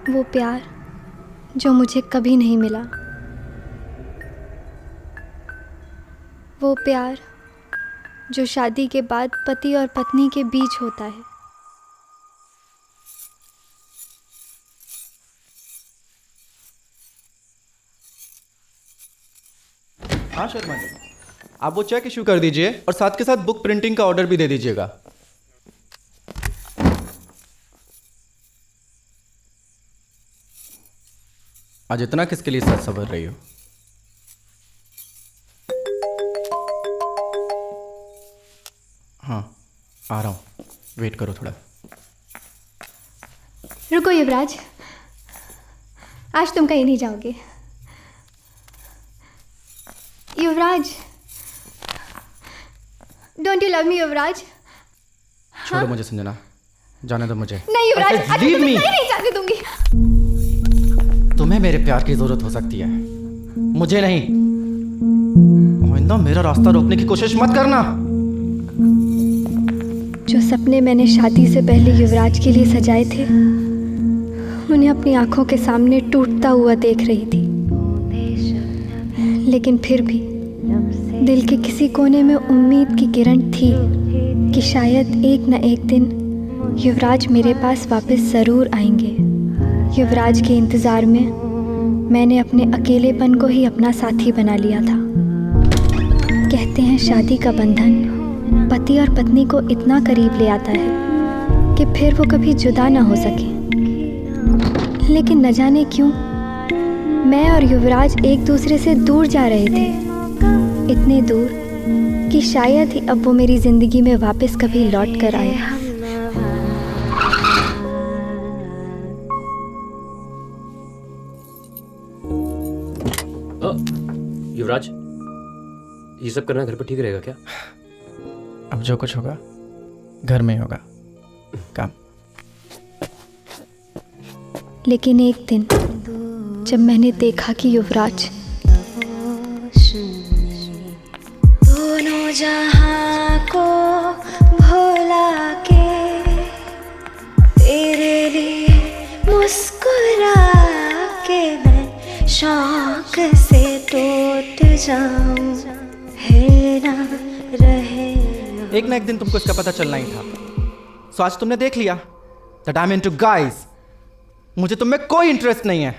वो प्यार जो मुझे कभी नहीं मिला, वो प्यार जो शादी के बाद पति और पत्नी के बीच होता है। हाँ शर्मा जी, आप वो चेक इशू कर दीजिए और साथ के साथ बुक प्रिंटिंग का ऑर्डर भी दे दीजिएगा। आज इतना किसके लिए सच सवर रही हो? हाँ आ रहा हूँ, वेट करो थोड़ा। रुको युवराज, आज तुम कहीं नहीं जाओगे। युवराज, डोंट यू लव मी युवराज? छोड़ो मुझे संजना, जाने दो मुझे। नहीं युवराज, आज Leave तुम्हें me. कहीं नहीं जाने दूंगी। तुम्हें मेरे प्यार की जरूरत हो सकती है, मुझे नहीं। आइंदा मेरा रास्ता रोकने की कोशिश मत करना। जो सपने मैंने शादी से पहले युवराज के लिए सजाए थे, उन्हें अपनी आंखों के सामने टूटता हुआ देख रही थी। लेकिन फिर भी दिल के किसी कोने में उम्मीद की किरण थी कि शायद एक न एक दिन युवराज मेरे पास वापस ज़रूर आएंगे। युवराज के इंतज़ार में मैंने अपने अकेलेपन को ही अपना साथी बना लिया था। कहते हैं शादी का बंधन पति और पत्नी को इतना करीब ले आता है कि फिर वो कभी जुदा ना हो सके। लेकिन न जाने क्यों मैं और युवराज एक दूसरे से दूर जा रहे थे, इतने दूर कि शायद ही अब वो मेरी ज़िंदगी में वापस कभी लौट कर आए। युवराज, ये सब करना घर पर ठीक रहेगा क्या? अब जो कुछ होगा घर में होगा काम। लेकिन एक दिन जब मैंने देखा कि युवराज दोनों जहां को भुला के तेरे लिए मुस्कुरा के मैं शौक से टूट जाऊं, है ना रहे। एक ना एक दिन तुमको इसका पता चलना ही था। सो आज तुमने देख लिया that I am into guys. मुझे तुम में कोई इंटरेस्ट नहीं है।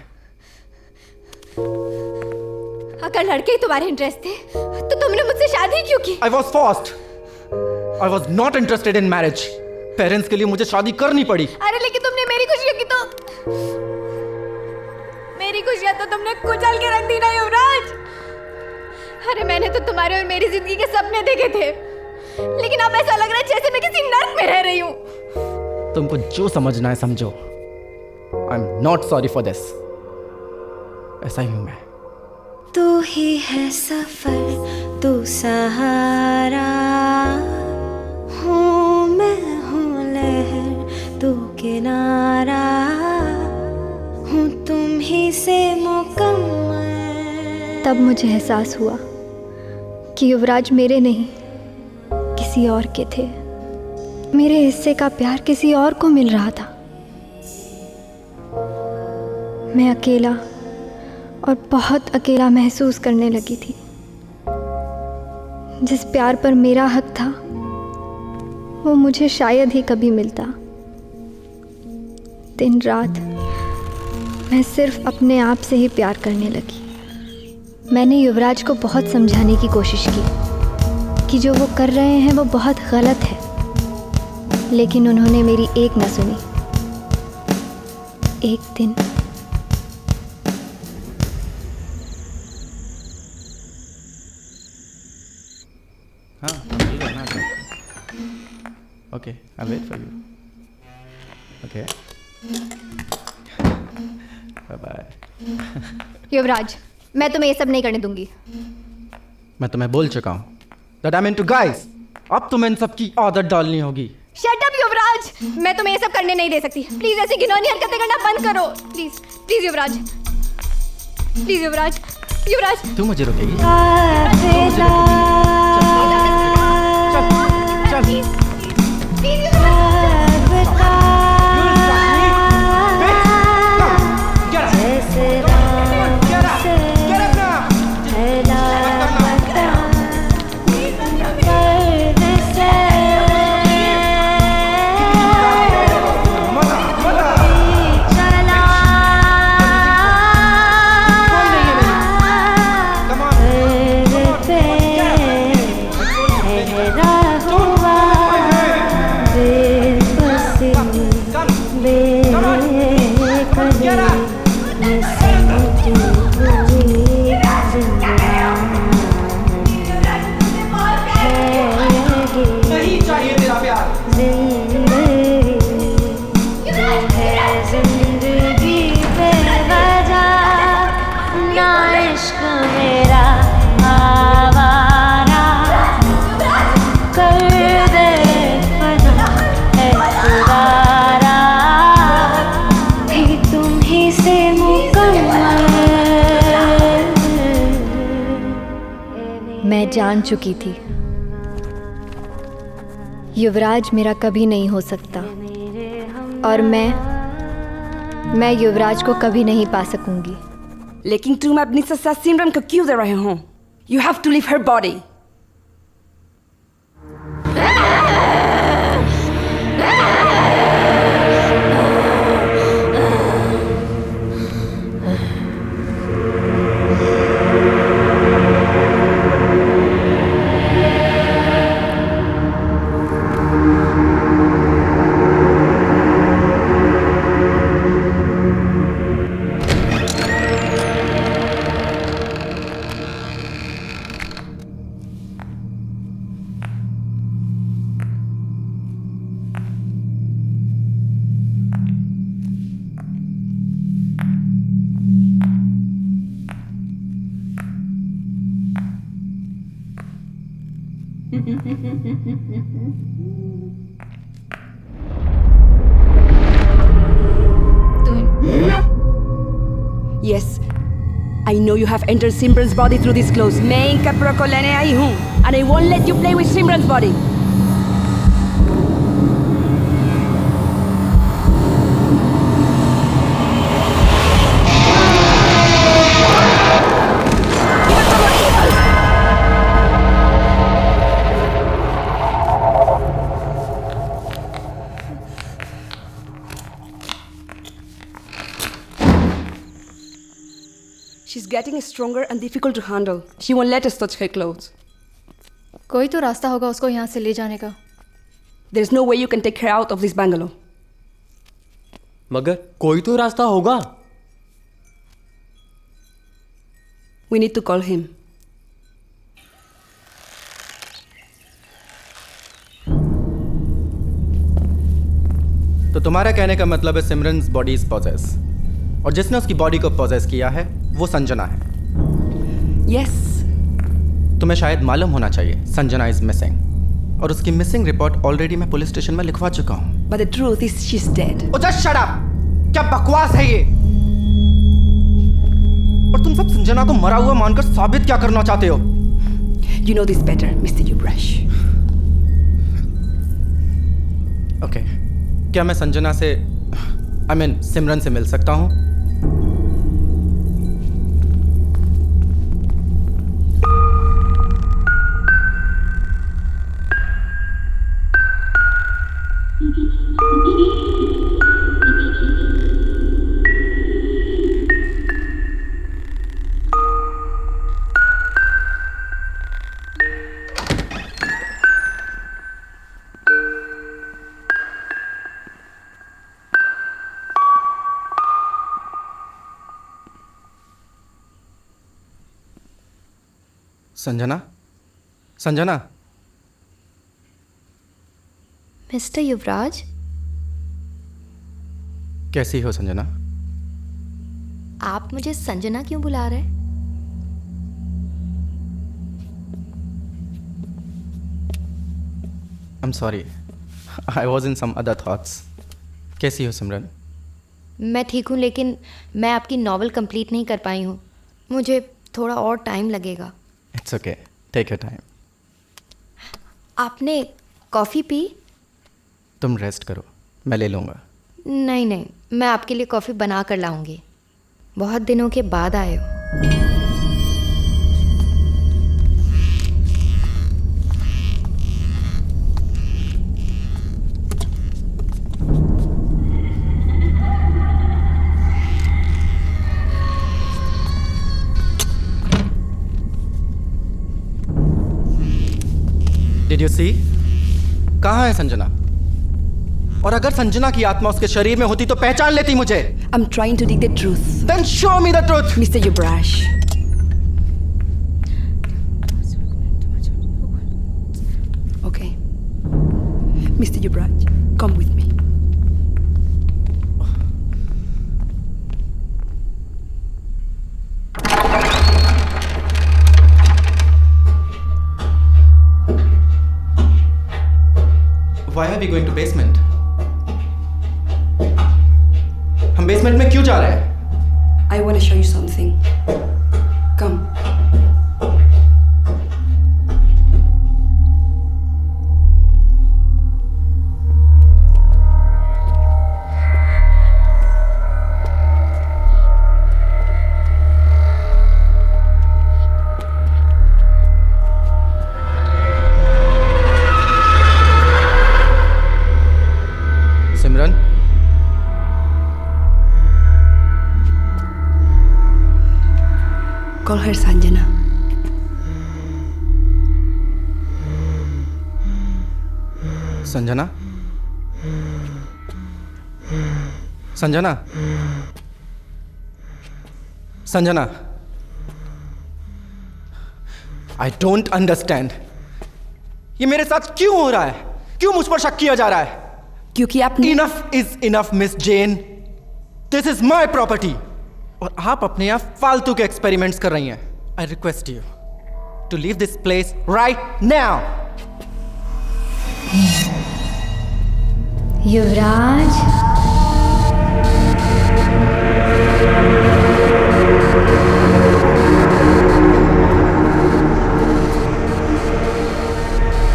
अगर लड़के ही तुम्हारे इंटरेस्ट थे तो तुमने मुझसे शादी क्यों की? I was forced. I was not interested in marriage. Parents के लिए मुझे शादी करनी पड़ी। अरे लेकिन तुमने मेरी खुशियाँ की तो मेरी खुशियाँ तो तुमने कुचल के रख दी ना युवराज। अरे मैंने तो तुम्हारे और मेरी जिंदगी के सपने देखे थे, लेकिन अब ऐसा लग रहा है जैसे मैं किसी नर्क में रह रही हूँ। तुमको जो समझना है समझो। I am not sorry for this. ऐसा ही हूं मैं। तू ही है सफर, तू सहारा, हूँ मैं हूँ लहर, तू किनारा, हूँ तुम ही से मुकम्मल। तब मुझे एहसास हुआ कि युवराज मेरे नहीं किसी और के थे। मेरे हिस्से का प्यार किसी और को मिल रहा था। मैं अकेला और बहुत अकेला महसूस करने लगी थी। जिस प्यार पर मेरा हक था वो मुझे शायद ही कभी मिलता। दिन रात मैं सिर्फ अपने आप से ही प्यार करने लगी। मैंने युवराज को बहुत समझाने की कोशिश की कि जो वो कर रहे हैं वो बहुत गलत है, लेकिन उन्होंने मेरी एक न सुनी। एक दिन Okay, I'll wait for you. Okay. Bye bye. युवराज, मैं तुम्हें ये सब नहीं करने दूंगी। मैं तुम्हें बोल चुका हूँ that I'm into guys. अब तुम्हें इन सब की आदत डालनी होगी। शट अप युवराज, मैं तुम्हें ये सब करने नहीं दे सकती। प्लीज ऐसी घिनौनी हरकतें करना बंद करो। प्लीज प्लीज युवराज, प्लीज युवराज, युवराज। तू मुझे रोकेगी? मैं जान चुकी थी युवराज मेरा कभी नहीं हो सकता और मैं युवराज को कभी नहीं पा सकूंगी। लेकिन तुम अपनी सस्ता सिमरन को क्यों दे रहे हो? You have to leave her body. Yes, I know you have entered Simran's body through these clothes. मैं इन कपड़ों को लेने आई हूँ, and I won't let you play with Simran's body. She's getting stronger and difficult to handle. She won't let us touch her clothes. कोई तो रास्ता होगा उसको यहाँ से ले जाने का। There's no way you can take her out of this bungalow. मगर कोई तो रास्ता होगा। We need to call him. तो तुम्हारा कहने का मतलब है सिमरन्स बॉडी इज पॉजेस, और जिसने उसकी बॉडी को पॉजेस किया है वो संजना है। Yes. तुम्हें शायद मालूम होना चाहिए संजना इज मिसिंग, और उसकी मिसिंग रिपोर्ट ऑलरेडी मैं पुलिस स्टेशन में लिखवा चुका हूँ। But the truth is she's dead. Oh just shut up! क्या बकवास है ये? और तुम सब संजना को मरा हुआ मानकर साबित क्या करना चाहते हो? You know this better, Mr. Yubrash. Okay, क्या मैं संजना से सिमरन से मिल सकता हूँ? संजना, संजना, मिस्टर युवराज, कैसी हो संजना? आप मुझे संजना क्यों बुला रहे हैं? I'm sorry, I was in some other thoughts. कैसी हो सिमरन? मैं ठीक हूँ, लेकिन मैं आपकी नॉवेल कंप्लीट नहीं कर पाई हूँ। मुझे थोड़ा और टाइम लगेगा। It's okay, take your time. आपने कॉफ़ी पी? तुम रेस्ट करो, मैं ले लूँगा। नहीं नहीं, मैं आपके लिए कॉफ़ी बना कर लाऊंगी। बहुत दिनों के बाद आए हो। Did you see? कहाँ है संजना? और अगर संजना की आत्मा उसके शरीर में होती तो पहचान लेती मुझे। I'm trying to dig the truth. Then show me the truth, Mr. Yubrash. Okay. Mr. Yuvraj, come with me. Why are we going to basement? हम बेसमेंट में क्यों जा रहे हैं? I want to show you something. Come. Simran, Call her Sanjana. Sanjana, Sanjana, Sanjana, I don't understand. ये मेरे साथ क्यों हो रहा है? क्यों मुझ पर शक किया जा रहा है? क्योंकि आपने Enough is enough, Miss Jane. This is my property. और आप अपने यहाँ फालतू के एक्सपेरिमेंट्स कर रही हैं। I request you to leave this place right now. युवराज,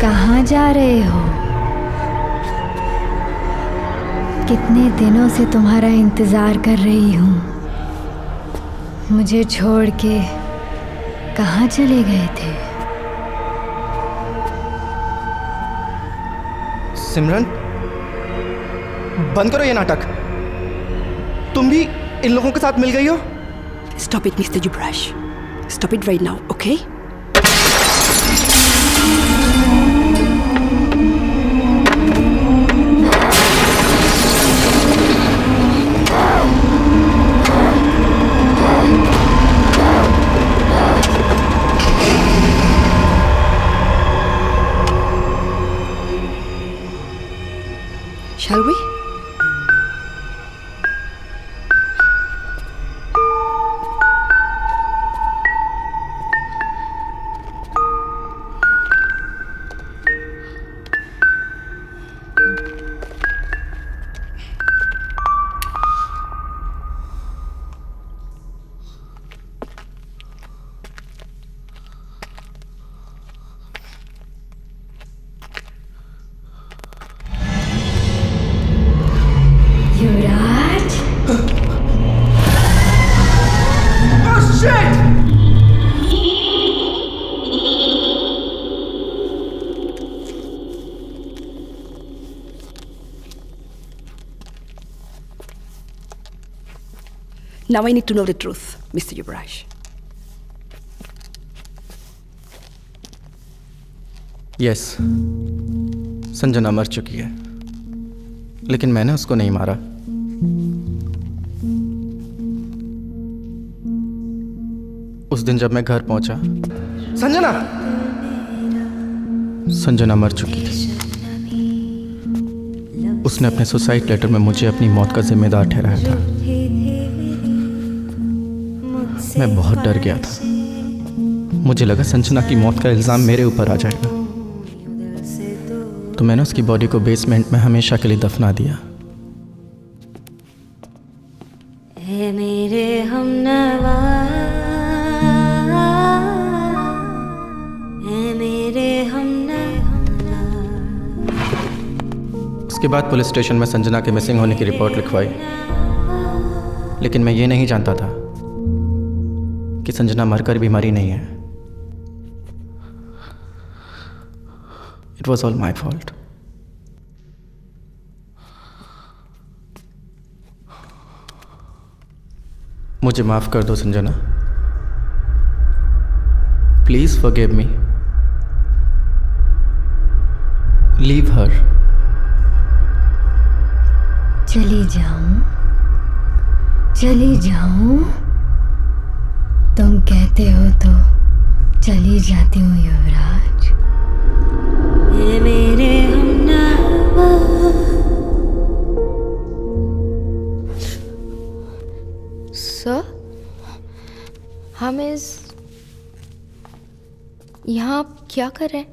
कहाँ जा रहे हो? कितने दिनों से तुम्हारा इंतजार कर रही हूँ। मुझे छोड़ के कहाँ चले गए थे? सिमरन, बंद करो ये नाटक। तुम भी इन लोगों के साथ मिल गई हो? Stop it, Mr. Yuvraj. Stop it right now, okay? Shall we? Yuvraj Now I need to know the truth, Mr. Yuvraj. Yes, Sanjana मर चुकी है, लेकिन मैंने उसको नहीं मारा। उस दिन जब मैं घर पहुंचा, संजना मर चुकी थी। उसने अपने सुसाइड लेटर में मुझे अपनी मौत का जिम्मेदार ठहराया था। मैं बहुत डर गया था। मुझे लगा संजना की मौत का इल्ज़ाम मेरे ऊपर आ जाएगा, तो मैंने उसकी बॉडी को बेसमेंट में हमेशा के लिए दफना दिया। है मेरे हमनवा, है मेरे हमनवा। उसके बाद पुलिस स्टेशन में संजना के मिसिंग होने की रिपोर्ट लिखवाई, लेकिन मैं ये नहीं जानता था कि संजना मरकर भी मरी नहीं है। It was all my fault. मुझे माफ कर दो Sanjana, please forgive me. Leave her. चली जाऊं, तुम कहते हो तो चली जाती हूँ युवराज। है मेरे हमनवा। सर, हम इस यहाँ आप क्या कर रहे हैं?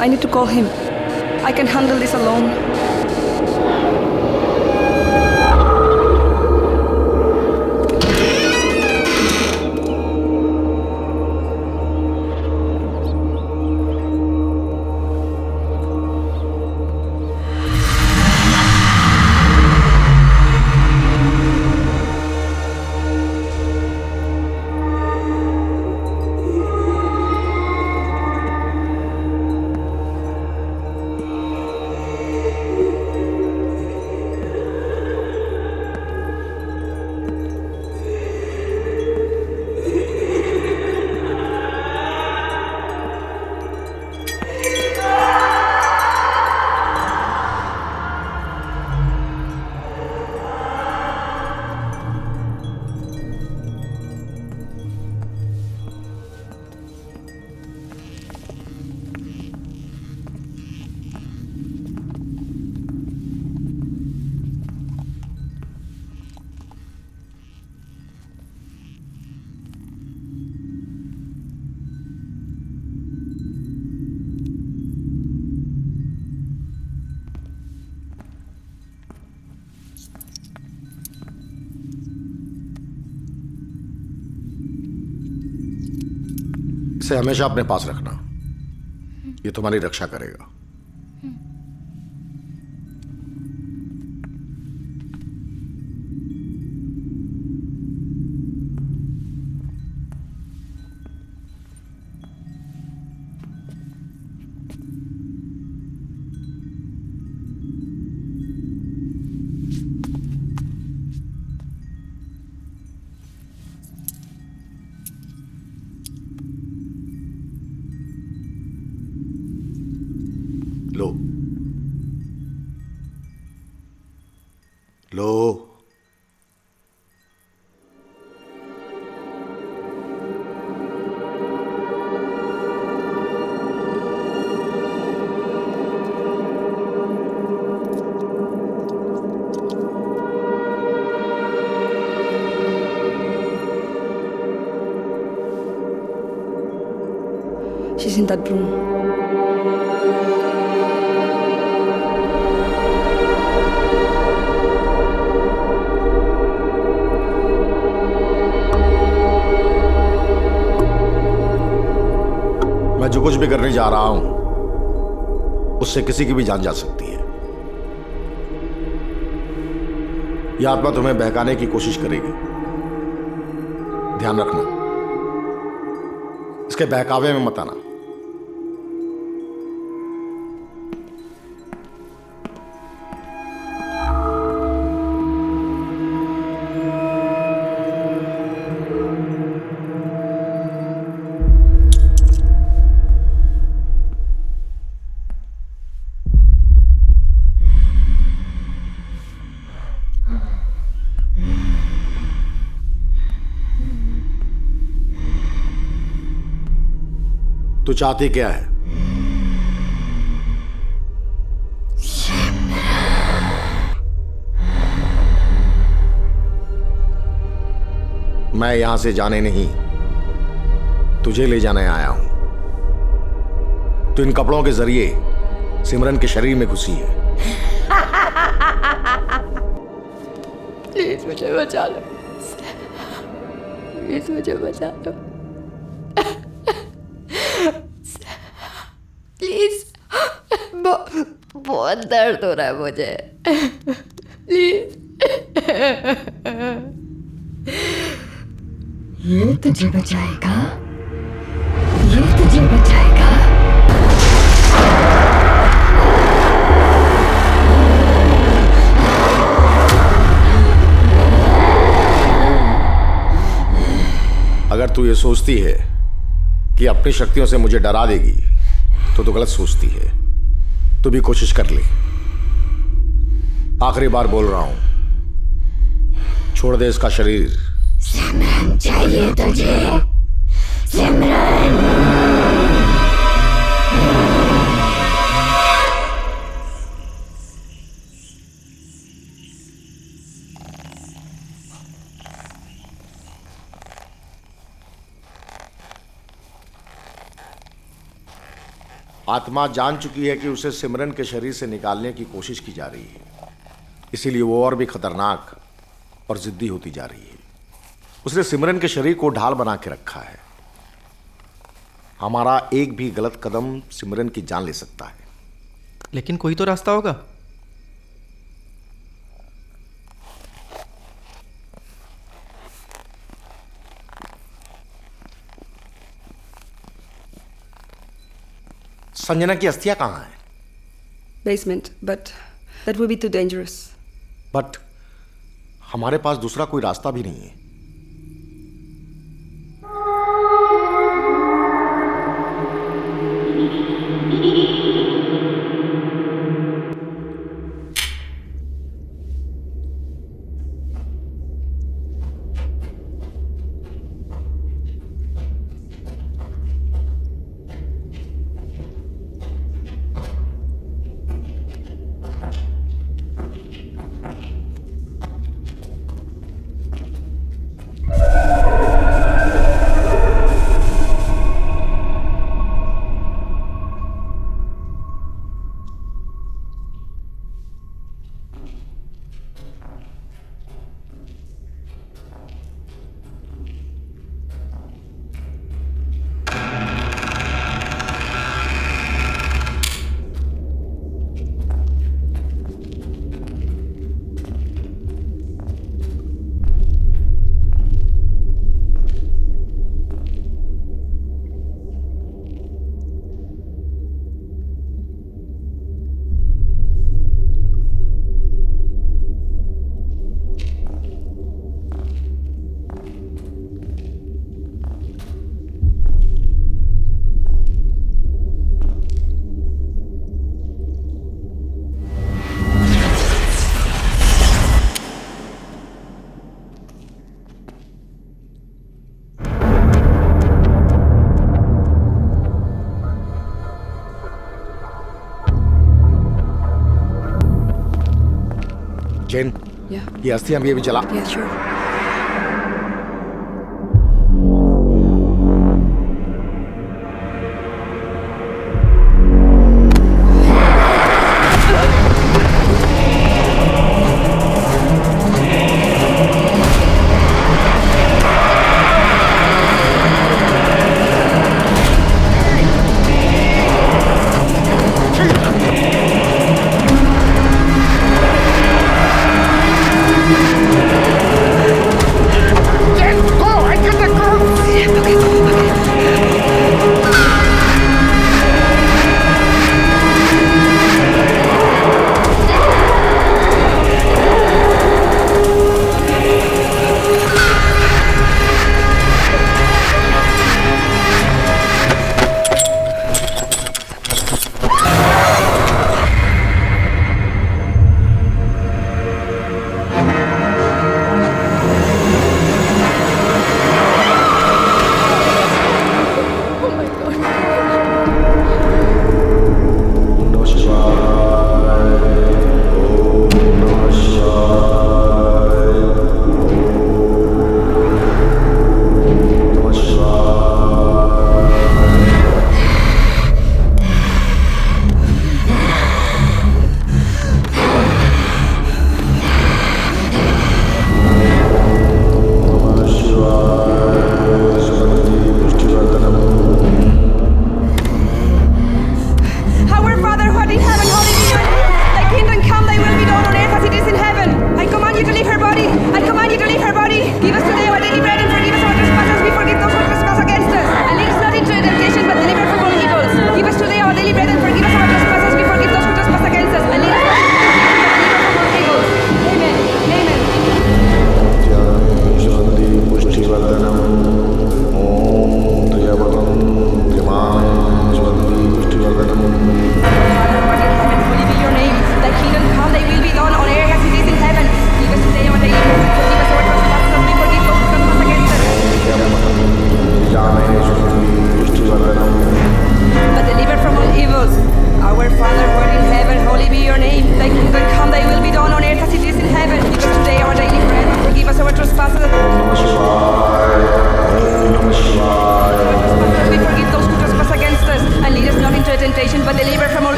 I need to call him. I can handle this alone. इसे हमेशा अपने पास रखना, ये तुम्हारी रक्षा करेगा। लो लो। She's in that room. मैं जो कुछ भी करने जा रहा हूं उससे किसी की भी जान जा सकती है। यह आत्मा तुम्हें बहकाने की कोशिश करेगी, ध्यान रखना। इसके बहकावे में मत आना। तू चाहती क्या है? मैं यहां से जाने नहीं, तुझे ले जाने आया हूं। तू इन कपड़ों के जरिए सिमरन के शरीर में घुसी है। प्लीज मुझे बचा लो, प्लीज मुझे बचा लो, प्लीज। बहुत दर्द हो रहा है मुझे, प्लीज। ये तुझे बचाएगा, ये तुझे बचाएगा। अगर तू ये सोचती है कि अपनी शक्तियों से मुझे डरा देगी तो गलत सोचती है। तू भी कोशिश कर ले। आखिरी बार बोल रहा हूं, छोड़ दे इसका शरीर। सिमरन चाहिए तुझे, सिमरन। आत्मा जान चुकी है कि उसे सिमरन के शरीर से निकालने की कोशिश की जा रही है, इसीलिए वो और भी खतरनाक और जिद्दी होती जा रही है। उसने सिमरन के शरीर को ढाल बना के रखा है। हमारा एक भी गलत कदम सिमरन की जान ले सकता है। लेकिन कोई तो रास्ता होगा। संजना की अस्थियां कहाँ हैं? Basement, but that would be too dangerous. But हमारे पास दूसरा कोई रास्ता भी नहीं है। Chain, Yeah. ये अस्थियां भी अभी जला। Yeah, sure.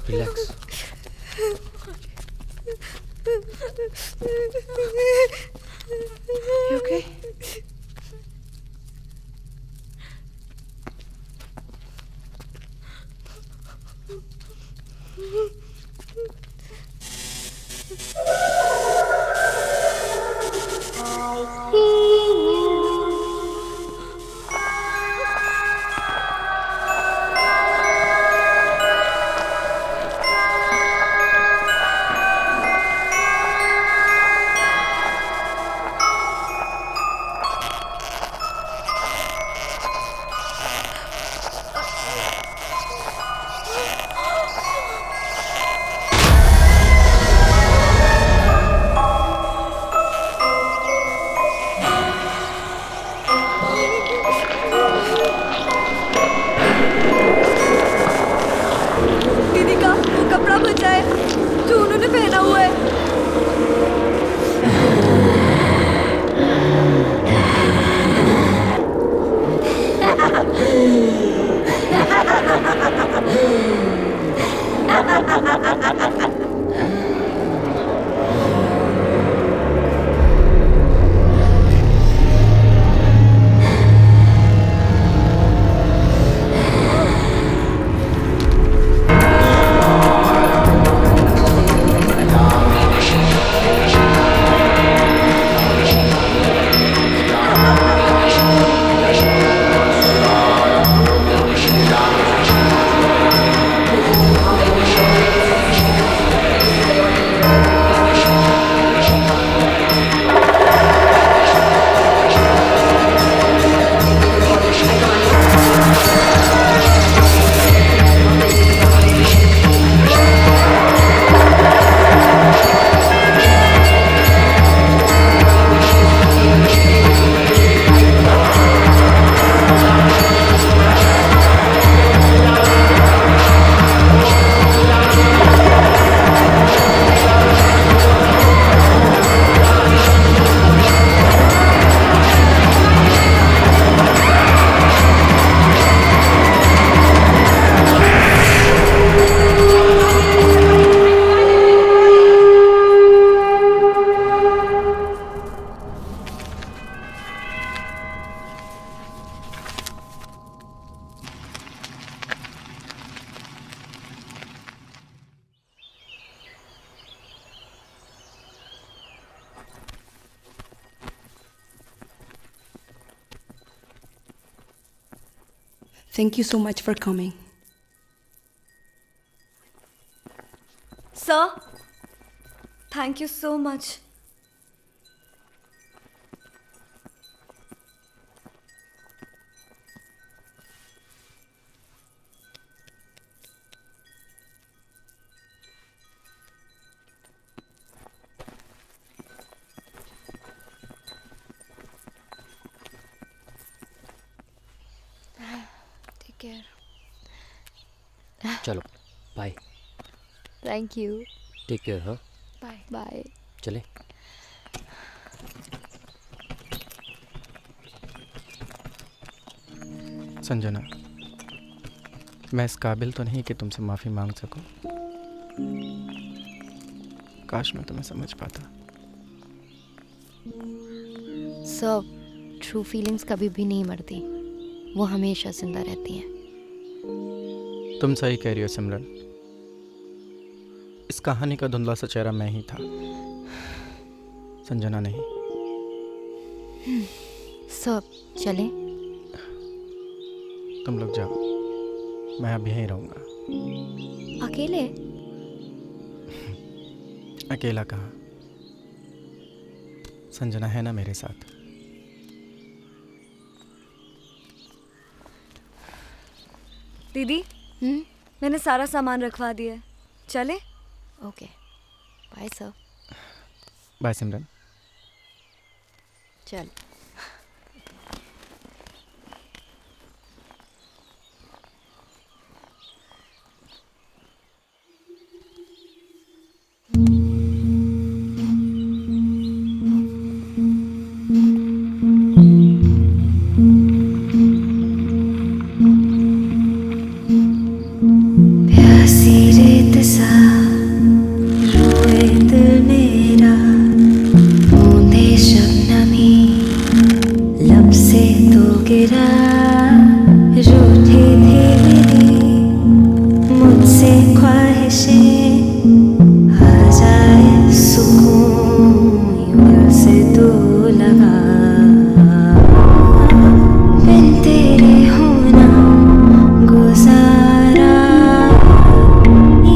Relax. You okay? दीदी का वो कपड़ा बचा है जो उन्होंने पहना हुआ है। Thank you so much for coming. Sir, thank you so much. Take care. चलो bye. Thank you. Take care. हाँ Bye. Bye. चले। संजना, मैं इस काबिल तो नहीं कि तुमसे माफ़ी मांग सकूं। काश मैं तुम्हें समझ पाता। सब ट्रू फीलिंग्स कभी भी नहीं मरती, वो हमेशा जिंदा रहती हैं। तुम सही कह रही हो सिमरन, इस कहानी का धुंधला सा चेहरा मैं ही था, संजना नहीं। सब चले। तुम लोग जाओ, मैं अब यहीं रहूँगा। अकेले? अकेला कहाँ, संजना है ना मेरे साथ। दीदी, मैंने सारा सामान रखवा दिया है, चले? Okay, bye sir. Bye Simran. चल। प्यासी रेत सा रोए दिल मेरा, बूंदे शबनमी लब से तो गिरा, रूठी थी मेरी मुझसे ख्वाहिशें, आ जाए सुकून यूं से तू लगा, बिन तेरे होना गुजारा,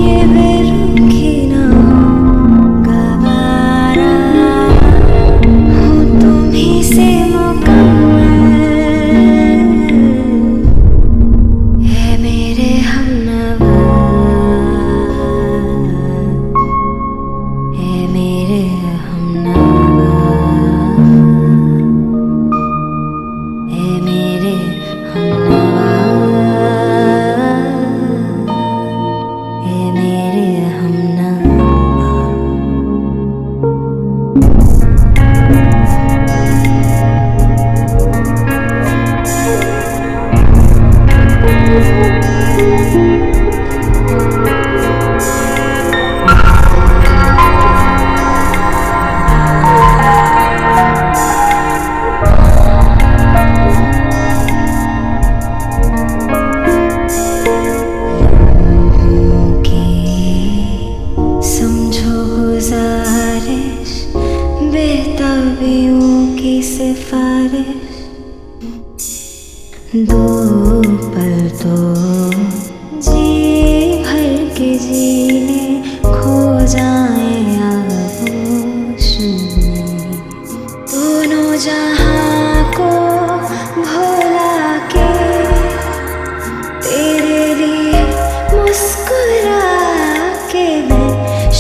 ये बेरुखी ना गवारा, हूँ तुम्हीं से मुकम्मल, है मेरे हमनवा, है मेरे हमनवा, है मेरे हमनवा, है मेरे हमनवा। समझो गुजारिश, बेताबियों की सिफारिश, दो पल तो जी भर के जीने खो जाए आगोश में, दोनों जहां को भुला के तेरे लिए मुस्कुरा के मैं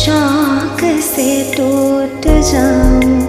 शौक से टूट जाऊं,